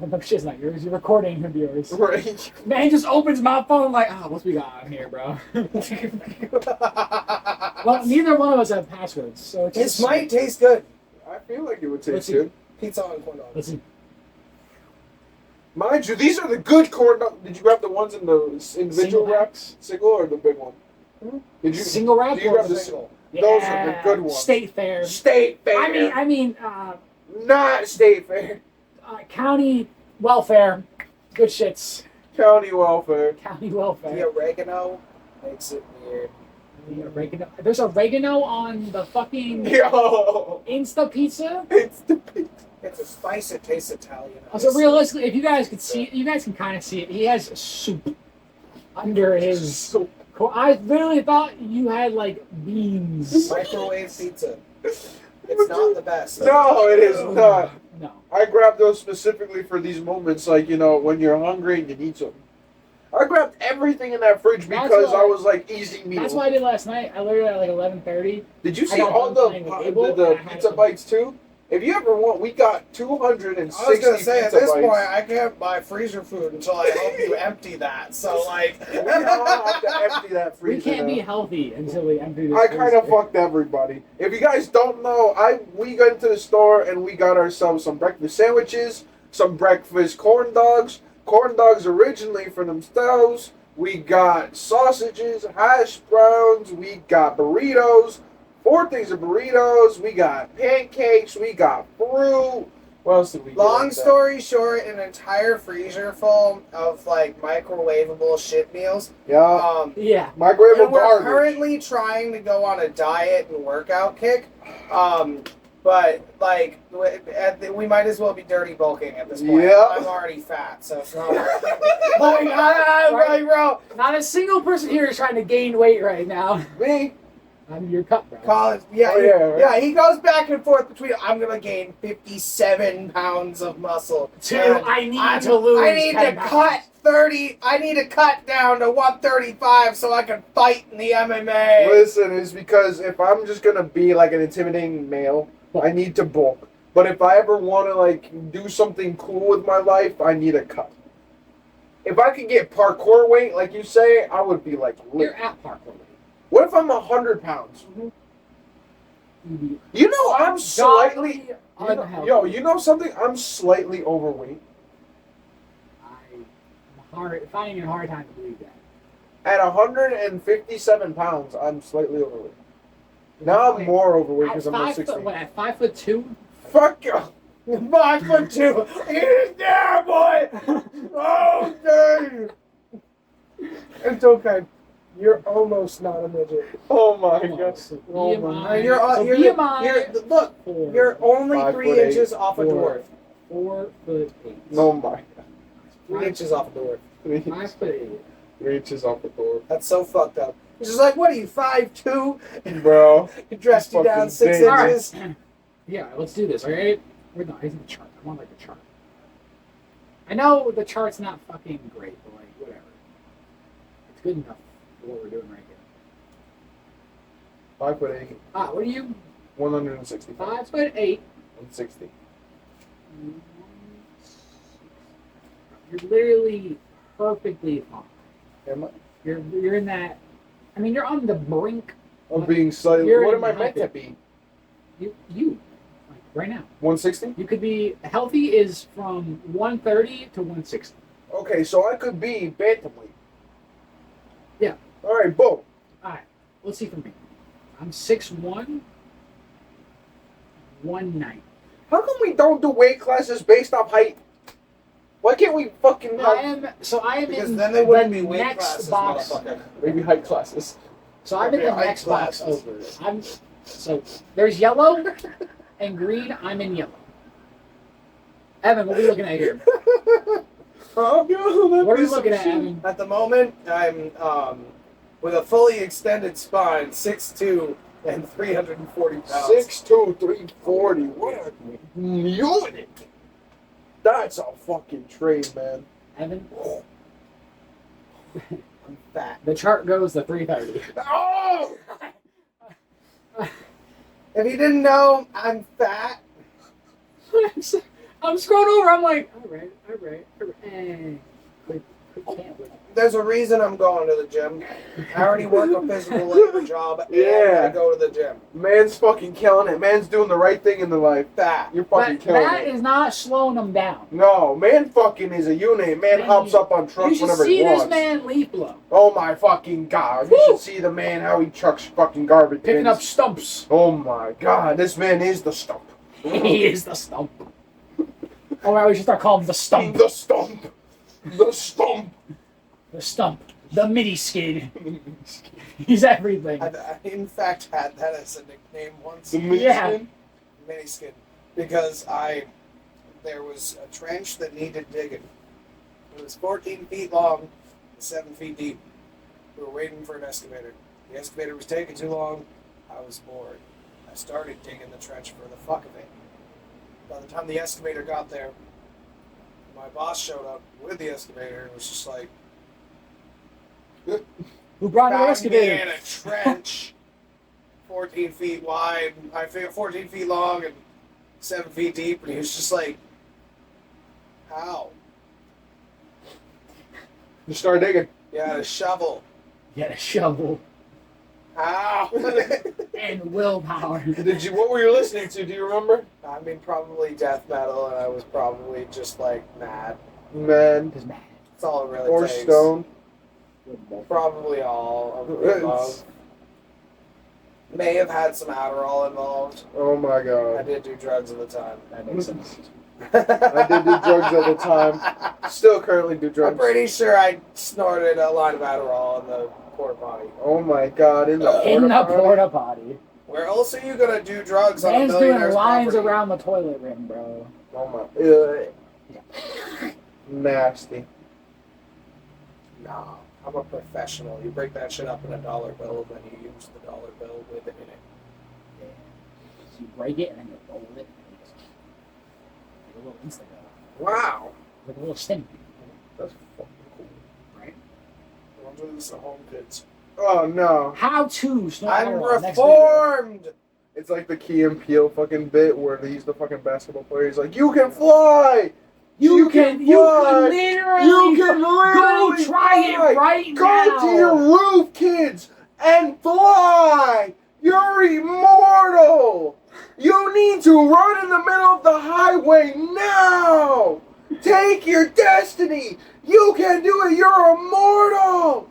[SPEAKER 2] No, shit's not yours. You're recording of yours.
[SPEAKER 4] Right.
[SPEAKER 2] Man just opens my phone like, what's we got on here, bro? Well, neither one of us have passwords, so it's
[SPEAKER 1] This
[SPEAKER 2] just-
[SPEAKER 1] might taste good.
[SPEAKER 4] I feel like it would
[SPEAKER 2] Let's
[SPEAKER 4] taste
[SPEAKER 2] see.
[SPEAKER 4] good.
[SPEAKER 1] Pizza on corn dog.
[SPEAKER 2] Let's see.
[SPEAKER 4] Mind you, these are the good corn dogs. Did you grab the ones in the individual
[SPEAKER 2] Single
[SPEAKER 4] wraps? Single or the big one? Did you?
[SPEAKER 2] Single wrap?
[SPEAKER 4] Did you
[SPEAKER 2] or
[SPEAKER 4] grab the
[SPEAKER 1] single?
[SPEAKER 4] Those are the good ones.
[SPEAKER 2] State fair.
[SPEAKER 4] State fair.
[SPEAKER 2] I mean,
[SPEAKER 4] not state fair.
[SPEAKER 2] county welfare. Good shits.
[SPEAKER 4] County welfare.
[SPEAKER 2] County
[SPEAKER 1] The
[SPEAKER 2] welfare.
[SPEAKER 1] oregano makes it weird.
[SPEAKER 2] The oregano. There's oregano on the fucking
[SPEAKER 4] Yo,
[SPEAKER 2] Insta pizza.
[SPEAKER 4] it's the pizza.
[SPEAKER 1] It's a spice. It tastes Italian.
[SPEAKER 2] So realistically, if you guys could see it, you guys can kind of see it. He has soup under his.
[SPEAKER 4] So,
[SPEAKER 2] I literally thought you had like beans.
[SPEAKER 1] Microwave pizza. It's not the best.
[SPEAKER 4] no, it is not.
[SPEAKER 2] No.
[SPEAKER 4] I grabbed those specifically for these moments, like, you know, when you're hungry and you need something. I grabbed everything in that fridge
[SPEAKER 2] That's
[SPEAKER 4] because
[SPEAKER 2] why-
[SPEAKER 4] I was like, easy meal.
[SPEAKER 2] That's what I did last night. I literally at like 11:30.
[SPEAKER 4] Did you
[SPEAKER 2] I
[SPEAKER 4] see
[SPEAKER 2] got
[SPEAKER 4] all
[SPEAKER 2] done playing with Abel,
[SPEAKER 4] the
[SPEAKER 2] and I had
[SPEAKER 4] pizza
[SPEAKER 2] some-
[SPEAKER 4] bites too? If you ever want, we got 260
[SPEAKER 1] I was gonna say at
[SPEAKER 4] pizza
[SPEAKER 1] this
[SPEAKER 4] bites.
[SPEAKER 1] point I can't buy freezer food until I help you empty that. So like,
[SPEAKER 4] We all have to empty that freezer.
[SPEAKER 2] We can't be
[SPEAKER 4] now.
[SPEAKER 2] healthy until we empty this.
[SPEAKER 4] I kind of
[SPEAKER 2] freezer.
[SPEAKER 4] fucked everybody. If you guys don't know, we got into the store and we got ourselves some breakfast sandwiches, some breakfast corn dogs originally for themselves. We got sausages, hash browns, we got burritos, 4 things of burritos, we got pancakes, we got fruit. What else did we get?
[SPEAKER 1] long
[SPEAKER 4] like that?
[SPEAKER 1] story short, an entire freezer full of like microwavable shit meals.
[SPEAKER 4] Yeah.
[SPEAKER 2] Yeah.
[SPEAKER 4] Microwavable
[SPEAKER 1] And we're
[SPEAKER 4] garbage.
[SPEAKER 1] currently trying to go on a diet and workout kick. But like we might as well be dirty bulking at this point.
[SPEAKER 4] Yep.
[SPEAKER 1] I'm already fat, so it's not. like, bro,
[SPEAKER 2] Not a single person here is trying to gain weight right now.
[SPEAKER 4] Me?
[SPEAKER 2] I'm your cut, bro.
[SPEAKER 1] college. Yeah,
[SPEAKER 4] Oh, yeah, right.
[SPEAKER 1] yeah. He goes back and forth between. I'm gonna gain 57 pounds of muscle. and
[SPEAKER 2] I need to lose.
[SPEAKER 1] I need
[SPEAKER 2] 10
[SPEAKER 1] to
[SPEAKER 2] pounds.
[SPEAKER 1] cut 30. I need to cut down to 135 so I can fight in the MMA.
[SPEAKER 4] Listen, it's because if I'm just gonna be like an intimidating male, I need to bulk. But if I ever want to like do something cool with my life, I need a cut. If I could get parkour weight, like you say, I would be like lit.
[SPEAKER 2] You're at park already.
[SPEAKER 4] What if I'm 100 pounds? You know, I'm slightly.
[SPEAKER 2] unhealthy.
[SPEAKER 4] You know something? I'm slightly overweight.
[SPEAKER 2] I'm finding it a hard time to believe that.
[SPEAKER 4] At 157 pounds, I'm slightly overweight. Now I'm
[SPEAKER 2] Wait,
[SPEAKER 4] more overweight
[SPEAKER 2] At
[SPEAKER 4] because I'm
[SPEAKER 2] 5'2"?
[SPEAKER 4] 160.
[SPEAKER 2] 5'2"?
[SPEAKER 4] Fuck you!
[SPEAKER 1] 5'2". He's there, boy. Oh, dang. It's okay. You're almost not a midget.
[SPEAKER 4] Oh my god.
[SPEAKER 2] Almost. So
[SPEAKER 4] Oh
[SPEAKER 2] BMI.
[SPEAKER 4] my-
[SPEAKER 1] You're,
[SPEAKER 2] so
[SPEAKER 1] you're,
[SPEAKER 2] BMI.
[SPEAKER 1] look,
[SPEAKER 2] Four.
[SPEAKER 1] you're only 3
[SPEAKER 4] 5'8",
[SPEAKER 1] inches off a dwarf.
[SPEAKER 2] 4'8".
[SPEAKER 4] No my.
[SPEAKER 1] 3 inches off a dwarf.
[SPEAKER 2] 5'8".
[SPEAKER 4] 3 inches off the door.
[SPEAKER 1] That's so fucked up. It's just like, what are you, 5'2"?
[SPEAKER 4] Bro.
[SPEAKER 1] He dressed you down
[SPEAKER 4] Fucking
[SPEAKER 1] 6
[SPEAKER 4] big.
[SPEAKER 1] inches.
[SPEAKER 2] Yeah, let's do this, alright? We're not. I need the chart. I want like the chart. I know the chart's not fucking great, but like whatever. It's good enough for what we're doing right here.
[SPEAKER 4] 5'8".
[SPEAKER 2] What are you?
[SPEAKER 4] 165.
[SPEAKER 2] 5'8".
[SPEAKER 4] 160.
[SPEAKER 2] You're literally perfectly fine.
[SPEAKER 4] Am I?
[SPEAKER 2] You're in that. I mean, you're on the brink.
[SPEAKER 4] I'm being slightly.
[SPEAKER 2] You're
[SPEAKER 4] What am I
[SPEAKER 2] healthy.
[SPEAKER 4] meant to be?
[SPEAKER 2] You like right now.
[SPEAKER 4] 160?
[SPEAKER 2] You could be healthy is from 130 to 160.
[SPEAKER 4] Okay, so I could be bantamweight.
[SPEAKER 2] Yeah.
[SPEAKER 4] Alright, boom.
[SPEAKER 2] Let's see for me. I'm 6'1", 190.
[SPEAKER 4] How come we don't do weight classes based off height? Why can't we fucking
[SPEAKER 2] I
[SPEAKER 4] have
[SPEAKER 2] am
[SPEAKER 1] Because
[SPEAKER 2] in
[SPEAKER 1] then they wouldn't be
[SPEAKER 2] the
[SPEAKER 1] weight
[SPEAKER 2] next
[SPEAKER 1] classes,
[SPEAKER 2] box.
[SPEAKER 1] motherfucker.
[SPEAKER 4] maybe height classes?
[SPEAKER 2] So I'm in the
[SPEAKER 1] Okay,
[SPEAKER 2] next box
[SPEAKER 1] eyeglasses.
[SPEAKER 2] over. So there's yellow and green. I'm in yellow. Evan, what are we looking at here?
[SPEAKER 4] Oh, God,
[SPEAKER 2] What are we looking at, Evan?
[SPEAKER 1] At the moment, I'm with a fully extended spine, 6'2", and 340 pounds.
[SPEAKER 4] 6'2", 340. What a unit! That's a fucking trade, man.
[SPEAKER 2] Evan,
[SPEAKER 1] I'm fat.
[SPEAKER 2] the chart goes to 330.
[SPEAKER 4] Oh!
[SPEAKER 1] If you didn't know, I'm fat.
[SPEAKER 2] I'm scrolling over. I'm like, all right. Hey, we can't win.
[SPEAKER 1] There's a reason I'm going to the gym. I already work a physical labor job, and
[SPEAKER 4] Yeah.
[SPEAKER 1] I go to the gym.
[SPEAKER 4] Man's fucking killing it. Man's doing the right thing in the life.
[SPEAKER 1] Fat.
[SPEAKER 4] You're fucking
[SPEAKER 2] But
[SPEAKER 4] killing
[SPEAKER 2] that
[SPEAKER 4] it.
[SPEAKER 2] is not slowing them down.
[SPEAKER 4] No, man fucking is a unit. Man
[SPEAKER 2] Man,
[SPEAKER 4] hops up on
[SPEAKER 2] You
[SPEAKER 4] trucks
[SPEAKER 2] should
[SPEAKER 4] whenever
[SPEAKER 2] see
[SPEAKER 4] he
[SPEAKER 2] this
[SPEAKER 4] wants.
[SPEAKER 2] man leaf blow.
[SPEAKER 4] Oh my fucking god. You should see the man how he chucks fucking garbage
[SPEAKER 2] Picking
[SPEAKER 4] bins.
[SPEAKER 2] up stumps.
[SPEAKER 4] Oh my god, this man is the stump.
[SPEAKER 2] He is the stump. Oh, right, we should start calling him the stump.
[SPEAKER 4] The stump. The stump.
[SPEAKER 2] The stump. The mini skid. He's everything.
[SPEAKER 1] I in fact had that as a nickname once.
[SPEAKER 4] The
[SPEAKER 2] Yeah.
[SPEAKER 1] Miniskin, because there was a trench that needed digging. It was 14 feet long, 7 feet deep. We were waiting for an excavator. The excavator was taking too long. I was bored. I started digging the trench for the fuck of it. By the time the excavator got there, my boss showed up with the excavator and was just like,
[SPEAKER 2] Who brought an
[SPEAKER 1] "Found me
[SPEAKER 2] excavator?
[SPEAKER 1] in a trench, 14 feet wide, 14 feet long, and 7 feet deep," and he was just like, "How?"
[SPEAKER 4] Just start digging.
[SPEAKER 1] You had a shovel.
[SPEAKER 2] Get a shovel
[SPEAKER 1] How?
[SPEAKER 2] and willpower.
[SPEAKER 4] What were you listening to? Do you remember?
[SPEAKER 1] I mean, probably death metal, and I was probably just like mad.
[SPEAKER 4] Man.
[SPEAKER 2] Because man,
[SPEAKER 1] That's all it really
[SPEAKER 4] Or
[SPEAKER 1] takes.
[SPEAKER 4] stone.
[SPEAKER 1] Probably all of the above. May have had some Adderall involved.
[SPEAKER 4] Oh my
[SPEAKER 1] I
[SPEAKER 4] god.
[SPEAKER 1] did do drugs at the time.
[SPEAKER 2] that makes sense.
[SPEAKER 4] I did do drugs at the time. Still currently do
[SPEAKER 1] I'm
[SPEAKER 4] drugs.
[SPEAKER 1] pretty sure I snorted a line of Adderall in the porta potty.
[SPEAKER 4] Oh my god, in the
[SPEAKER 2] In the
[SPEAKER 4] potty?
[SPEAKER 2] porta potty.
[SPEAKER 1] Where else are you gonna do drugs on a
[SPEAKER 2] Man's doing
[SPEAKER 1] millionaire's
[SPEAKER 2] lines
[SPEAKER 1] property?
[SPEAKER 2] around the toilet rim, bro.
[SPEAKER 4] Oh my. Nasty.
[SPEAKER 1] Nah, I'm a professional. You break that shit up in a dollar bill, then you use the dollar bill with it in it.
[SPEAKER 2] Yeah. So you break it and then you roll it. And you just, like a little instant
[SPEAKER 1] Wow.
[SPEAKER 2] like a little sting,
[SPEAKER 4] That's fucking cool.
[SPEAKER 2] right?
[SPEAKER 1] Don't do this at home, kids.
[SPEAKER 4] Oh no.
[SPEAKER 2] How to snort
[SPEAKER 1] I'm
[SPEAKER 2] Adderall, next video.
[SPEAKER 1] reformed!
[SPEAKER 4] It's like the Key and Peele fucking bit where he's the fucking basketball player. He's like, you can fly!
[SPEAKER 2] You can
[SPEAKER 4] fly!
[SPEAKER 2] literally
[SPEAKER 4] You can
[SPEAKER 2] go
[SPEAKER 4] literally
[SPEAKER 2] try
[SPEAKER 4] fly!
[SPEAKER 2] it right
[SPEAKER 4] Go
[SPEAKER 2] now.
[SPEAKER 4] to your roof, kids, and fly! You're immortal! You need to run in the middle of the highway now! Take your destiny! You can do it! You're immortal!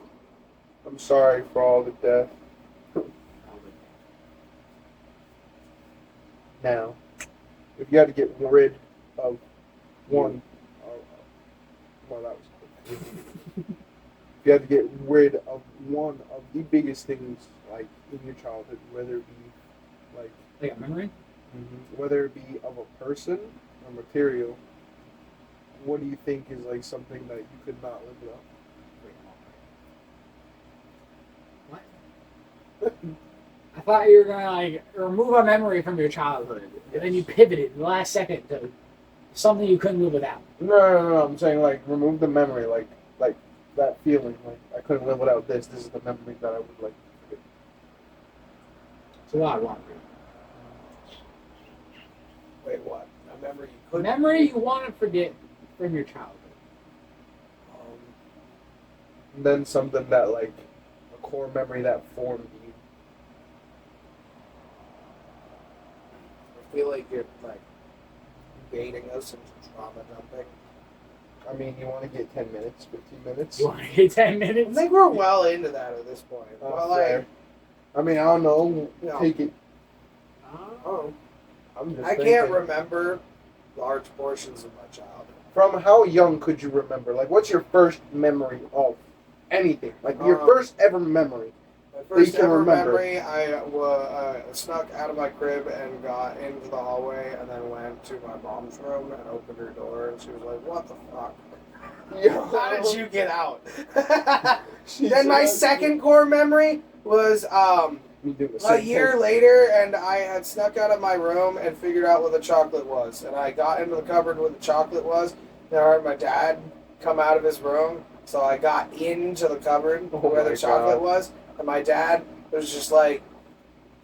[SPEAKER 4] I'm sorry for all the death. Now, if you had to get rid of one, well, that was quick. If you had to get rid of one of the biggest things, like in your childhood, whether it be
[SPEAKER 2] Like a memory?
[SPEAKER 4] whether it be of a person or material, what do you think is like something that you could not live without?
[SPEAKER 2] What? I thought you were gonna like remove a memory from your childhood, and then you pivoted in the last second to something you couldn't live without.
[SPEAKER 4] No. I'm saying like remove the memory, like that feeling, like I couldn't live without this. This is the memory that I would like to forget.
[SPEAKER 2] So what I want.
[SPEAKER 1] Wait, what? A memory you
[SPEAKER 2] A
[SPEAKER 1] couldn't...
[SPEAKER 2] memory you want to forget from your childhood.
[SPEAKER 4] And then something that like a core memory that formed you.
[SPEAKER 1] I feel like you're, like, baiting us into trauma dumping.
[SPEAKER 4] I mean, you want to get 10 minutes, 15 minutes?
[SPEAKER 2] You want to get 10
[SPEAKER 1] I
[SPEAKER 2] minutes?
[SPEAKER 1] think we're well into that at this point. Well,
[SPEAKER 4] Fair. I mean, I don't know.
[SPEAKER 1] No.
[SPEAKER 4] Take it.
[SPEAKER 2] Oh.
[SPEAKER 1] oh,
[SPEAKER 4] I'm just
[SPEAKER 1] I
[SPEAKER 4] thinking.
[SPEAKER 1] can't remember large portions of my childhood.
[SPEAKER 4] From how young could you remember? Like, what's your first memory of anything? Like, your first ever memory.
[SPEAKER 1] My
[SPEAKER 4] that you
[SPEAKER 1] first
[SPEAKER 4] can
[SPEAKER 1] ever
[SPEAKER 4] remember.
[SPEAKER 1] memory, I snuck out of my crib and got into the hallway, and then went to my mom's room and opened her door, and she was like, "What the fuck?
[SPEAKER 4] Yo.
[SPEAKER 1] How did you get out?" Then my second core memory was
[SPEAKER 4] We do the
[SPEAKER 1] a
[SPEAKER 4] same
[SPEAKER 1] year
[SPEAKER 4] thing.
[SPEAKER 1] later, and I had snuck out of my room and figured out what the chocolate was. And I got into the cupboard where the chocolate was. Then I heard my dad come out of his room, so I got into the cupboard where
[SPEAKER 4] my
[SPEAKER 1] the chocolate
[SPEAKER 4] God.
[SPEAKER 1] was. And my dad was just like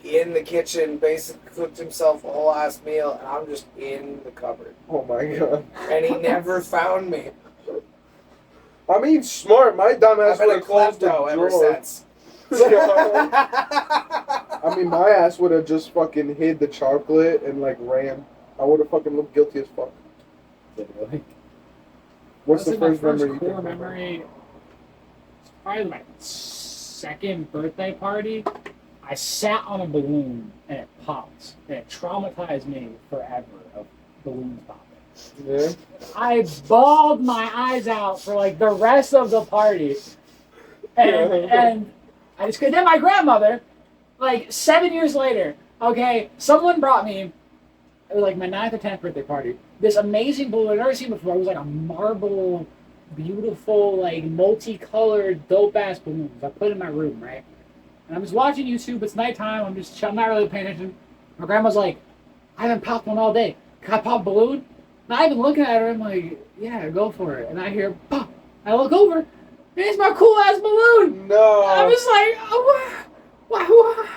[SPEAKER 1] in the kitchen, basically cooked himself a whole ass meal, and I'm just in the cupboard.
[SPEAKER 4] Oh my God.
[SPEAKER 1] And he never found me.
[SPEAKER 4] I mean, smart. My dumbass
[SPEAKER 1] I've been
[SPEAKER 4] would
[SPEAKER 1] a
[SPEAKER 4] have closed the
[SPEAKER 1] klepto ever
[SPEAKER 4] drawer.
[SPEAKER 1] since.
[SPEAKER 4] I mean, my ass would have just fucking hid the chocolate and like ran. I would have fucking looked guilty as fuck.
[SPEAKER 2] Literally.
[SPEAKER 4] What's the
[SPEAKER 2] Honestly,
[SPEAKER 4] first
[SPEAKER 2] my
[SPEAKER 4] memory you
[SPEAKER 2] core
[SPEAKER 4] can remember?
[SPEAKER 2] memory? It's probably my second birthday party. I sat on a balloon and it popped, and it traumatized me forever of balloons popping.
[SPEAKER 4] Yeah.
[SPEAKER 2] I bawled my eyes out for like the rest of the party, and I just then my grandmother, like 7 years later, okay, someone brought me, it was like my 9th or 10th birthday party, this amazing balloon I've never seen before. It was like a marble, beautiful, like multicolored, dope ass balloons. I put it in my room, right? And I'm just watching YouTube. It's nighttime. I'm not really paying attention. My grandma's like, I haven't popped one all day. Can I pop a balloon? And I've been looking at her. I'm like, yeah, go for it. And I hear pop. I look over. And it's my cool ass balloon.
[SPEAKER 4] No.
[SPEAKER 2] I'm just like, oh, what?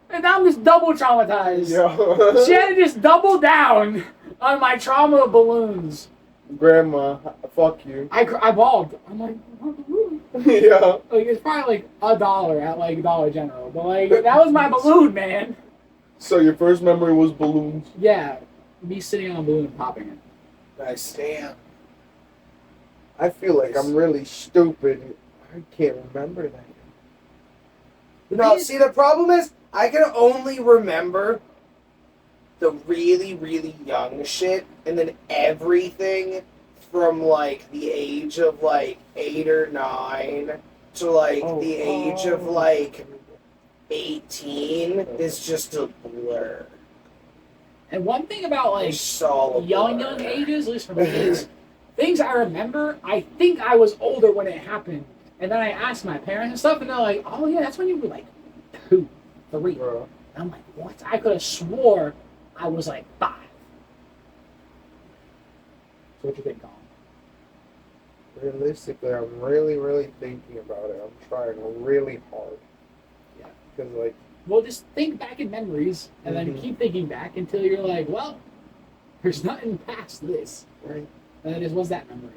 [SPEAKER 2] And I'm just double traumatized.
[SPEAKER 4] Yo.
[SPEAKER 2] She had to just double down on my trauma of balloons.
[SPEAKER 4] Grandma, fuck you.
[SPEAKER 2] I bawled. I'm like, what balloon?
[SPEAKER 4] Yeah.
[SPEAKER 2] Like, it's probably like $1 at like Dollar General, but like that was my balloon, man.
[SPEAKER 4] So your first memory was balloons.
[SPEAKER 2] Yeah, me sitting on a balloon and popping it.
[SPEAKER 1] Nice, damn.
[SPEAKER 4] I feel like I'm really stupid. I can't remember that.
[SPEAKER 1] No, see, the problem is, I can only remember the really, really young shit, and then everything from, like, the age of, like, 8 or 9 to, like, the age of, like, 18 is just a blur.
[SPEAKER 2] And one thing about like
[SPEAKER 1] It's all a
[SPEAKER 2] young
[SPEAKER 1] blur.
[SPEAKER 2] ages, at least for me, is things I remember. I think I was older when it happened, and then I asked my parents and stuff, and they're like, "Oh yeah, that's when you were like 2, 3."
[SPEAKER 4] Bro.
[SPEAKER 2] And I'm like, "What?" I could have swore I was like 5. So what you think, Colin?
[SPEAKER 4] Realistically, I'm really, really thinking about it. I'm trying really hard.
[SPEAKER 2] Yeah.
[SPEAKER 4] Because, like,
[SPEAKER 2] Well, just think back in memories, and then
[SPEAKER 4] Mhm.
[SPEAKER 2] keep thinking back until you're like, well, there's nothing past this.
[SPEAKER 4] right?
[SPEAKER 2] And then it was that memory.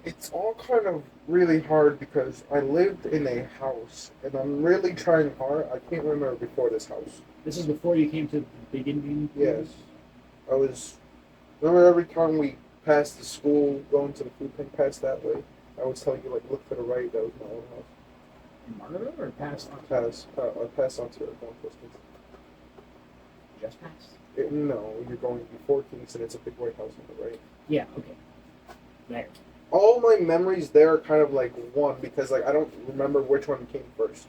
[SPEAKER 4] It's all kind of really hard because I lived in a house, and I'm really trying hard. I can't remember before this house.
[SPEAKER 2] This is before you came to the big Indian.
[SPEAKER 4] Yes. I was. Remember every time we passed the school, going to the food bank, passed that way, I was telling you, like, look to the right, that was my own house.
[SPEAKER 2] In Margaret or past?
[SPEAKER 4] I passed on to it, going towards Kingston.
[SPEAKER 2] Just past.
[SPEAKER 4] No, you're going before Kingston, it's a big white house on the right.
[SPEAKER 2] Yeah. Okay. There.
[SPEAKER 4] All my memories there are kind of like one, because, like, I don't remember which one came first.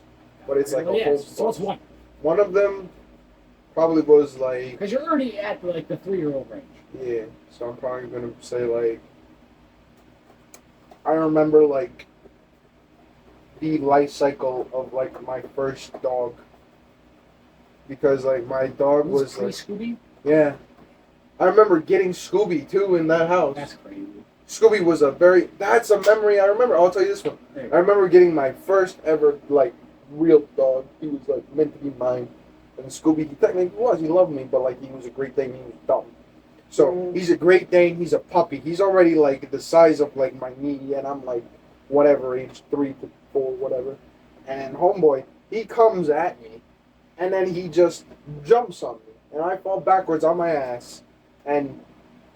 [SPEAKER 4] But it's like a
[SPEAKER 2] yeah,
[SPEAKER 4] whole
[SPEAKER 2] so it's
[SPEAKER 4] bunch.
[SPEAKER 2] one.
[SPEAKER 4] One of them probably was like,
[SPEAKER 2] Because you're already at like the 3-year-old range.
[SPEAKER 4] yeah, so I'm probably gonna say like, I remember like the life cycle of like my first dog, because like my dog was
[SPEAKER 2] pre
[SPEAKER 4] like,
[SPEAKER 2] Scooby.
[SPEAKER 4] yeah, I remember getting Scooby too in that house.
[SPEAKER 2] That's crazy.
[SPEAKER 4] Scooby was that's a memory I remember. I'll tell you this one. I remember getting my first ever like real dog. He was like meant to be mine. And Scooby, he technically was. He loved me, but like he was a Great Dane. He was dumb. So he's a Great Dane. He's a puppy. He's already like the size of like my knee, and I'm like whatever age 3 to 4, whatever. And homeboy, he comes at me, and then he just jumps on me, and I fall backwards on my ass, and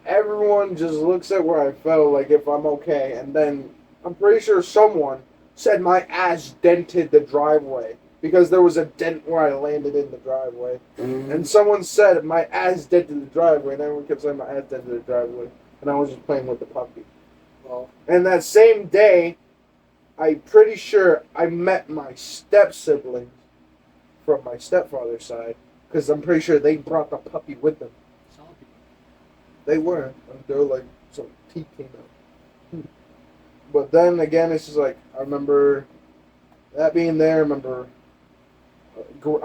[SPEAKER 4] everyone just looks at where I fell, like if I'm okay, and then I'm pretty sure someone said my ass dented the driveway. because there was a dent where I landed in the driveway. And someone said my ass dented the driveway, and everyone kept saying my ass dented the driveway. And I was just playing with the puppy.
[SPEAKER 1] Well,
[SPEAKER 4] And that same day, I'm pretty sure I met my step-siblings from my stepfather's side, because I'm pretty sure they brought the puppy with them. They were. They were like, some teeth came out. But then again, it's just like, I remember that being there. I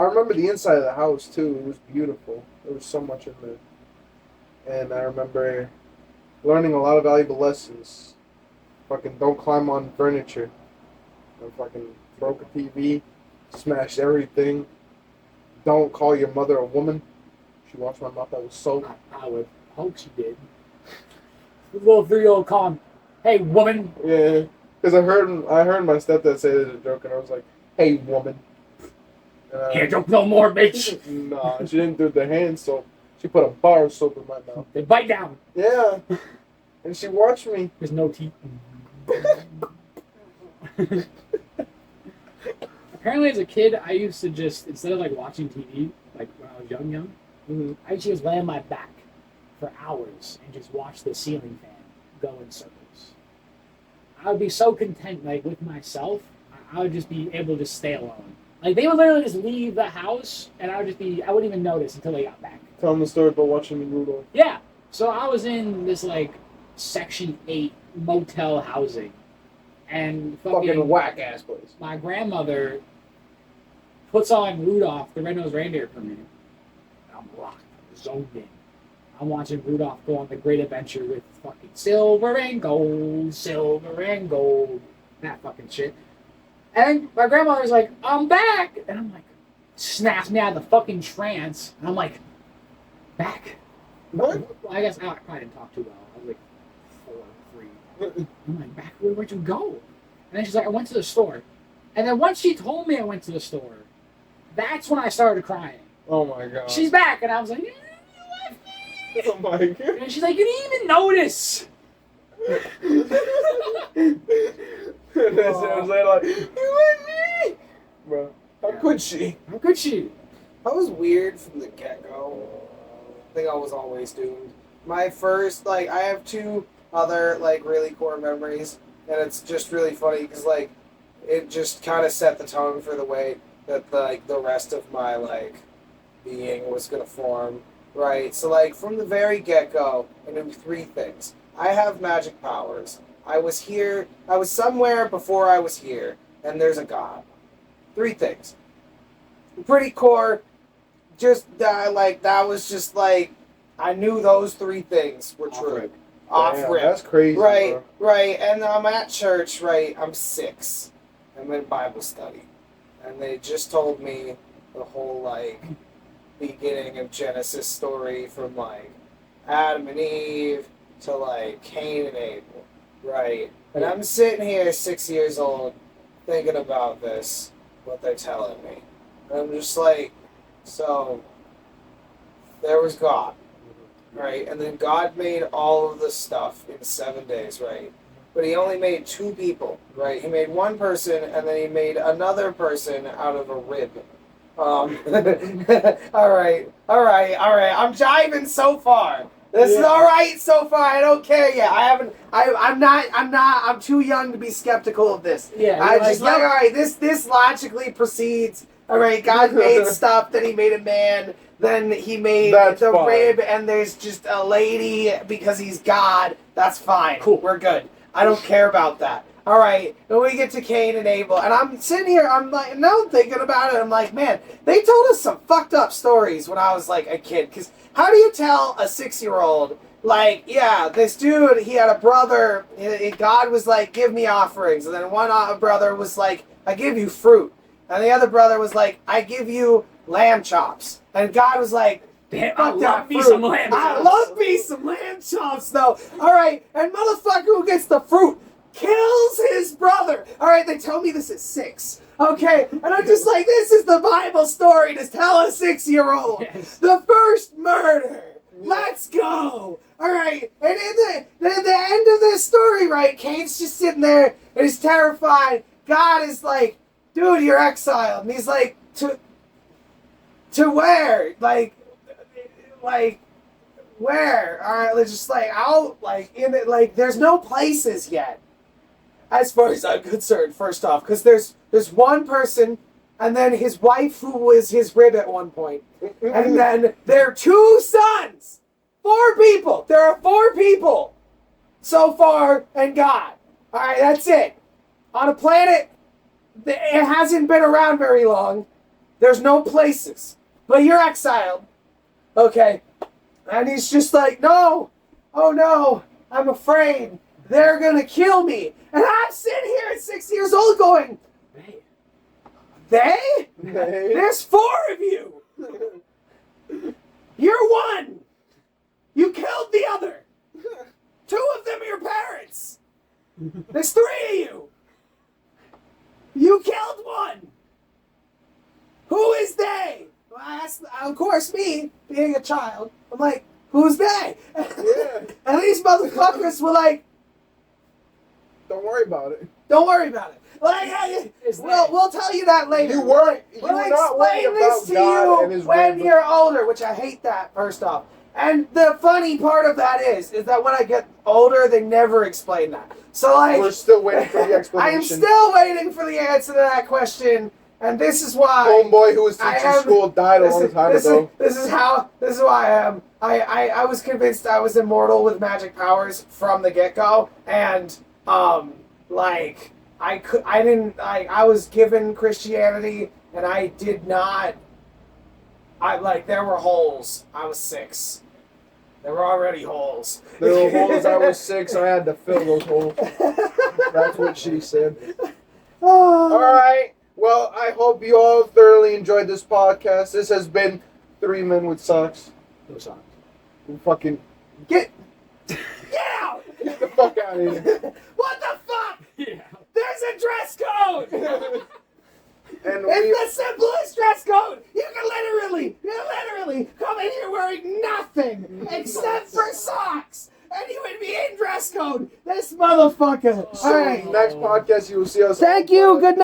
[SPEAKER 4] remember the inside of the house too. It was beautiful. There was so much in there. And I remember learning a lot of valuable lessons. Fucking don't climb on furniture. I fucking broke a TV, smashed everything. Don't call your mother a woman. She washed my mouth out with soap.
[SPEAKER 2] I would hope she did. The little 3-year-old call him, "Hey, woman."
[SPEAKER 4] Yeah, because I heard my stepdad say it as a joke, and I was like, "Hey, woman."
[SPEAKER 2] Can't joke no more, bitch.
[SPEAKER 4] Nah, she didn't do the hand soap. She put a bar of soap in my mouth.
[SPEAKER 2] They bite down.
[SPEAKER 4] Yeah, and she watched me.
[SPEAKER 2] There's no teeth. Apparently, as a kid, I used to just, instead of like watching TV, like when I was young, I used to just lay on my back for hours and just watch the ceiling fan go in circles. I would be so content, like with myself, I would just be able to stay alone. Like they would literally just leave the house, and I wouldn't even notice until they got back.
[SPEAKER 4] Tell them the story about watching me Rudolph.
[SPEAKER 2] Yeah. So I was in this like Section 8 motel housing, and
[SPEAKER 4] Fucking whack ass place.
[SPEAKER 2] my grandmother puts on Rudolph the Red-Nosed Reindeer for me. And I'm locked, zoned in. I'm watching Rudolph go on the great adventure with fucking silver and gold, that fucking shit. And my grandmother's like, "I'm back!" And I'm like, snaps me out of the fucking trance. And I'm like, "Back?"
[SPEAKER 4] What?
[SPEAKER 2] Well, I guess I probably didn't talk too well. I was like 4, 3. I'm like, "Back? Where'd you go?" And then she's like, "I went to the store." And then once she told me I went to the store, that's when I started crying.
[SPEAKER 4] Oh my god.
[SPEAKER 2] She's back, and I was like, "You left me."
[SPEAKER 4] Oh my god.
[SPEAKER 2] And she's like, "You didn't even notice."
[SPEAKER 4] And then I was like, "You and me, bro." How could she?
[SPEAKER 2] How could she?
[SPEAKER 1] I was weird from the get-go. I think I was always doomed. My first, like, I have 2 other, like, really core memories, and it's just really funny because, like, it just kind of set the tone for the way that, like, the rest of my, like, being was going to form, right? So, like, from the very get-go, I knew 3 things. I have magic powers. I was somewhere before I was here, and there's a God. 3 things. Pretty core, just, that was just, like, I knew those 3 things were true. Off rip.
[SPEAKER 4] That's crazy.
[SPEAKER 1] Right,
[SPEAKER 4] bro.
[SPEAKER 1] right. And I'm at church, right? I'm 6. I'm in Bible study. And they just told me the whole, like, beginning of Genesis story from, like, Adam and Eve to, like, Cain and Abel. Right. And I'm sitting here 6 years old thinking about this, what they're telling me. And I'm just like, so there was God. Right? And then God made all of this stuff in 7 days, right? But he only made 2 people, right? He made 1 person, and then he made another person out of a rib. All right. I'm jiving so far. This is all right so far. I don't care yet. I'm too young to be skeptical of this.
[SPEAKER 2] Yeah.
[SPEAKER 1] I just all right, this logically proceeds. All right, God made stuff, then he made a man. Then he made the rib, and there's just a lady because he's God. That's fine.
[SPEAKER 2] Cool.
[SPEAKER 1] We're good. I don't care about that. All right. Then we get to Cain and Abel, and I'm sitting here. I'm like, now thinking about it. I'm like, man, they told us some fucked up stories when I was like a kid. Because how do you tell a 6-year-old, like, yeah, this dude, he had a brother. God was like, give me offerings, and then one brother was like, I give you fruit, and the other brother was like, I give you lamb chops. And God was like,
[SPEAKER 2] damn,
[SPEAKER 1] fuck
[SPEAKER 2] I
[SPEAKER 1] that
[SPEAKER 2] love me
[SPEAKER 1] fruit.
[SPEAKER 2] some lamb chops.
[SPEAKER 1] I love me some lamb chops, though. All right, and motherfucker who gets the fruit kills his brother. All right, they tell me this at 6. Okay, and I'm just like, this is the Bible story to tell a 6-year-old.
[SPEAKER 2] Yes.
[SPEAKER 1] The first murder. Let's go. All right, and at the end of this story, right, Cain's just sitting there and he's terrified. God is like, dude, you're exiled. And he's like, to where? Like, where? All right, let's just like out, like in it, like there's no places yet. As far as I'm concerned, first off, because there's one person, and then his wife who was his rib at one point, and then there are 2 sons. 4 people. There are 4 people so far, and God. All right, that's it. On a planet, it hasn't been around very long. There's no places, but you're exiled. Okay, and he's just like, no, oh no, I'm afraid they're gonna kill me, and I'm sitting here at 6 years old going, they? There's 4 of you. You're one. You killed the other. 2 of them are your parents. There's 3 of you. You killed one. Who is they? Well, I asked, of course, me, being a child, I'm like, who's they?
[SPEAKER 4] Yeah.
[SPEAKER 1] And these motherfuckers were like,
[SPEAKER 4] Don't worry about it.
[SPEAKER 1] don't worry about it. Like, we'll tell you that later.
[SPEAKER 4] You weren't. You
[SPEAKER 1] We'll
[SPEAKER 4] were not worried
[SPEAKER 1] explain this
[SPEAKER 4] about
[SPEAKER 1] to
[SPEAKER 4] God and
[SPEAKER 1] you
[SPEAKER 4] His
[SPEAKER 1] when
[SPEAKER 4] rib.
[SPEAKER 1] you're older, which I hate that, first off. And the funny part of that is that when I get older, they never explain that. So, like,
[SPEAKER 4] We're still waiting for the
[SPEAKER 1] I
[SPEAKER 4] explanation.
[SPEAKER 1] am still waiting for the answer to that question, and this is why.
[SPEAKER 4] Homeboy who was
[SPEAKER 1] I
[SPEAKER 4] teaching
[SPEAKER 1] am-
[SPEAKER 4] school died a long time ago.
[SPEAKER 1] This is who I am. I was convinced I was immortal with magic powers from the get-go, and like I was given Christianity, and I did not. There were holes. I was 6. There were already holes.
[SPEAKER 4] There were holes. I was 6. I had to fill those holes. That's what she said. All right. Well, I hope you all thoroughly enjoyed this podcast. This has been 3 Men with Socks.
[SPEAKER 2] No socks.
[SPEAKER 4] Fucking
[SPEAKER 1] Get out!
[SPEAKER 4] get the fuck out of here.
[SPEAKER 1] What the fuck?
[SPEAKER 2] Yeah.
[SPEAKER 1] There's a dress code.
[SPEAKER 4] And
[SPEAKER 1] It's the simplest dress code. You can literally come in here wearing nothing except for socks, and you would be in dress code. This motherfucker. All right.
[SPEAKER 4] next podcast you will see us.
[SPEAKER 1] Thank you. Good night.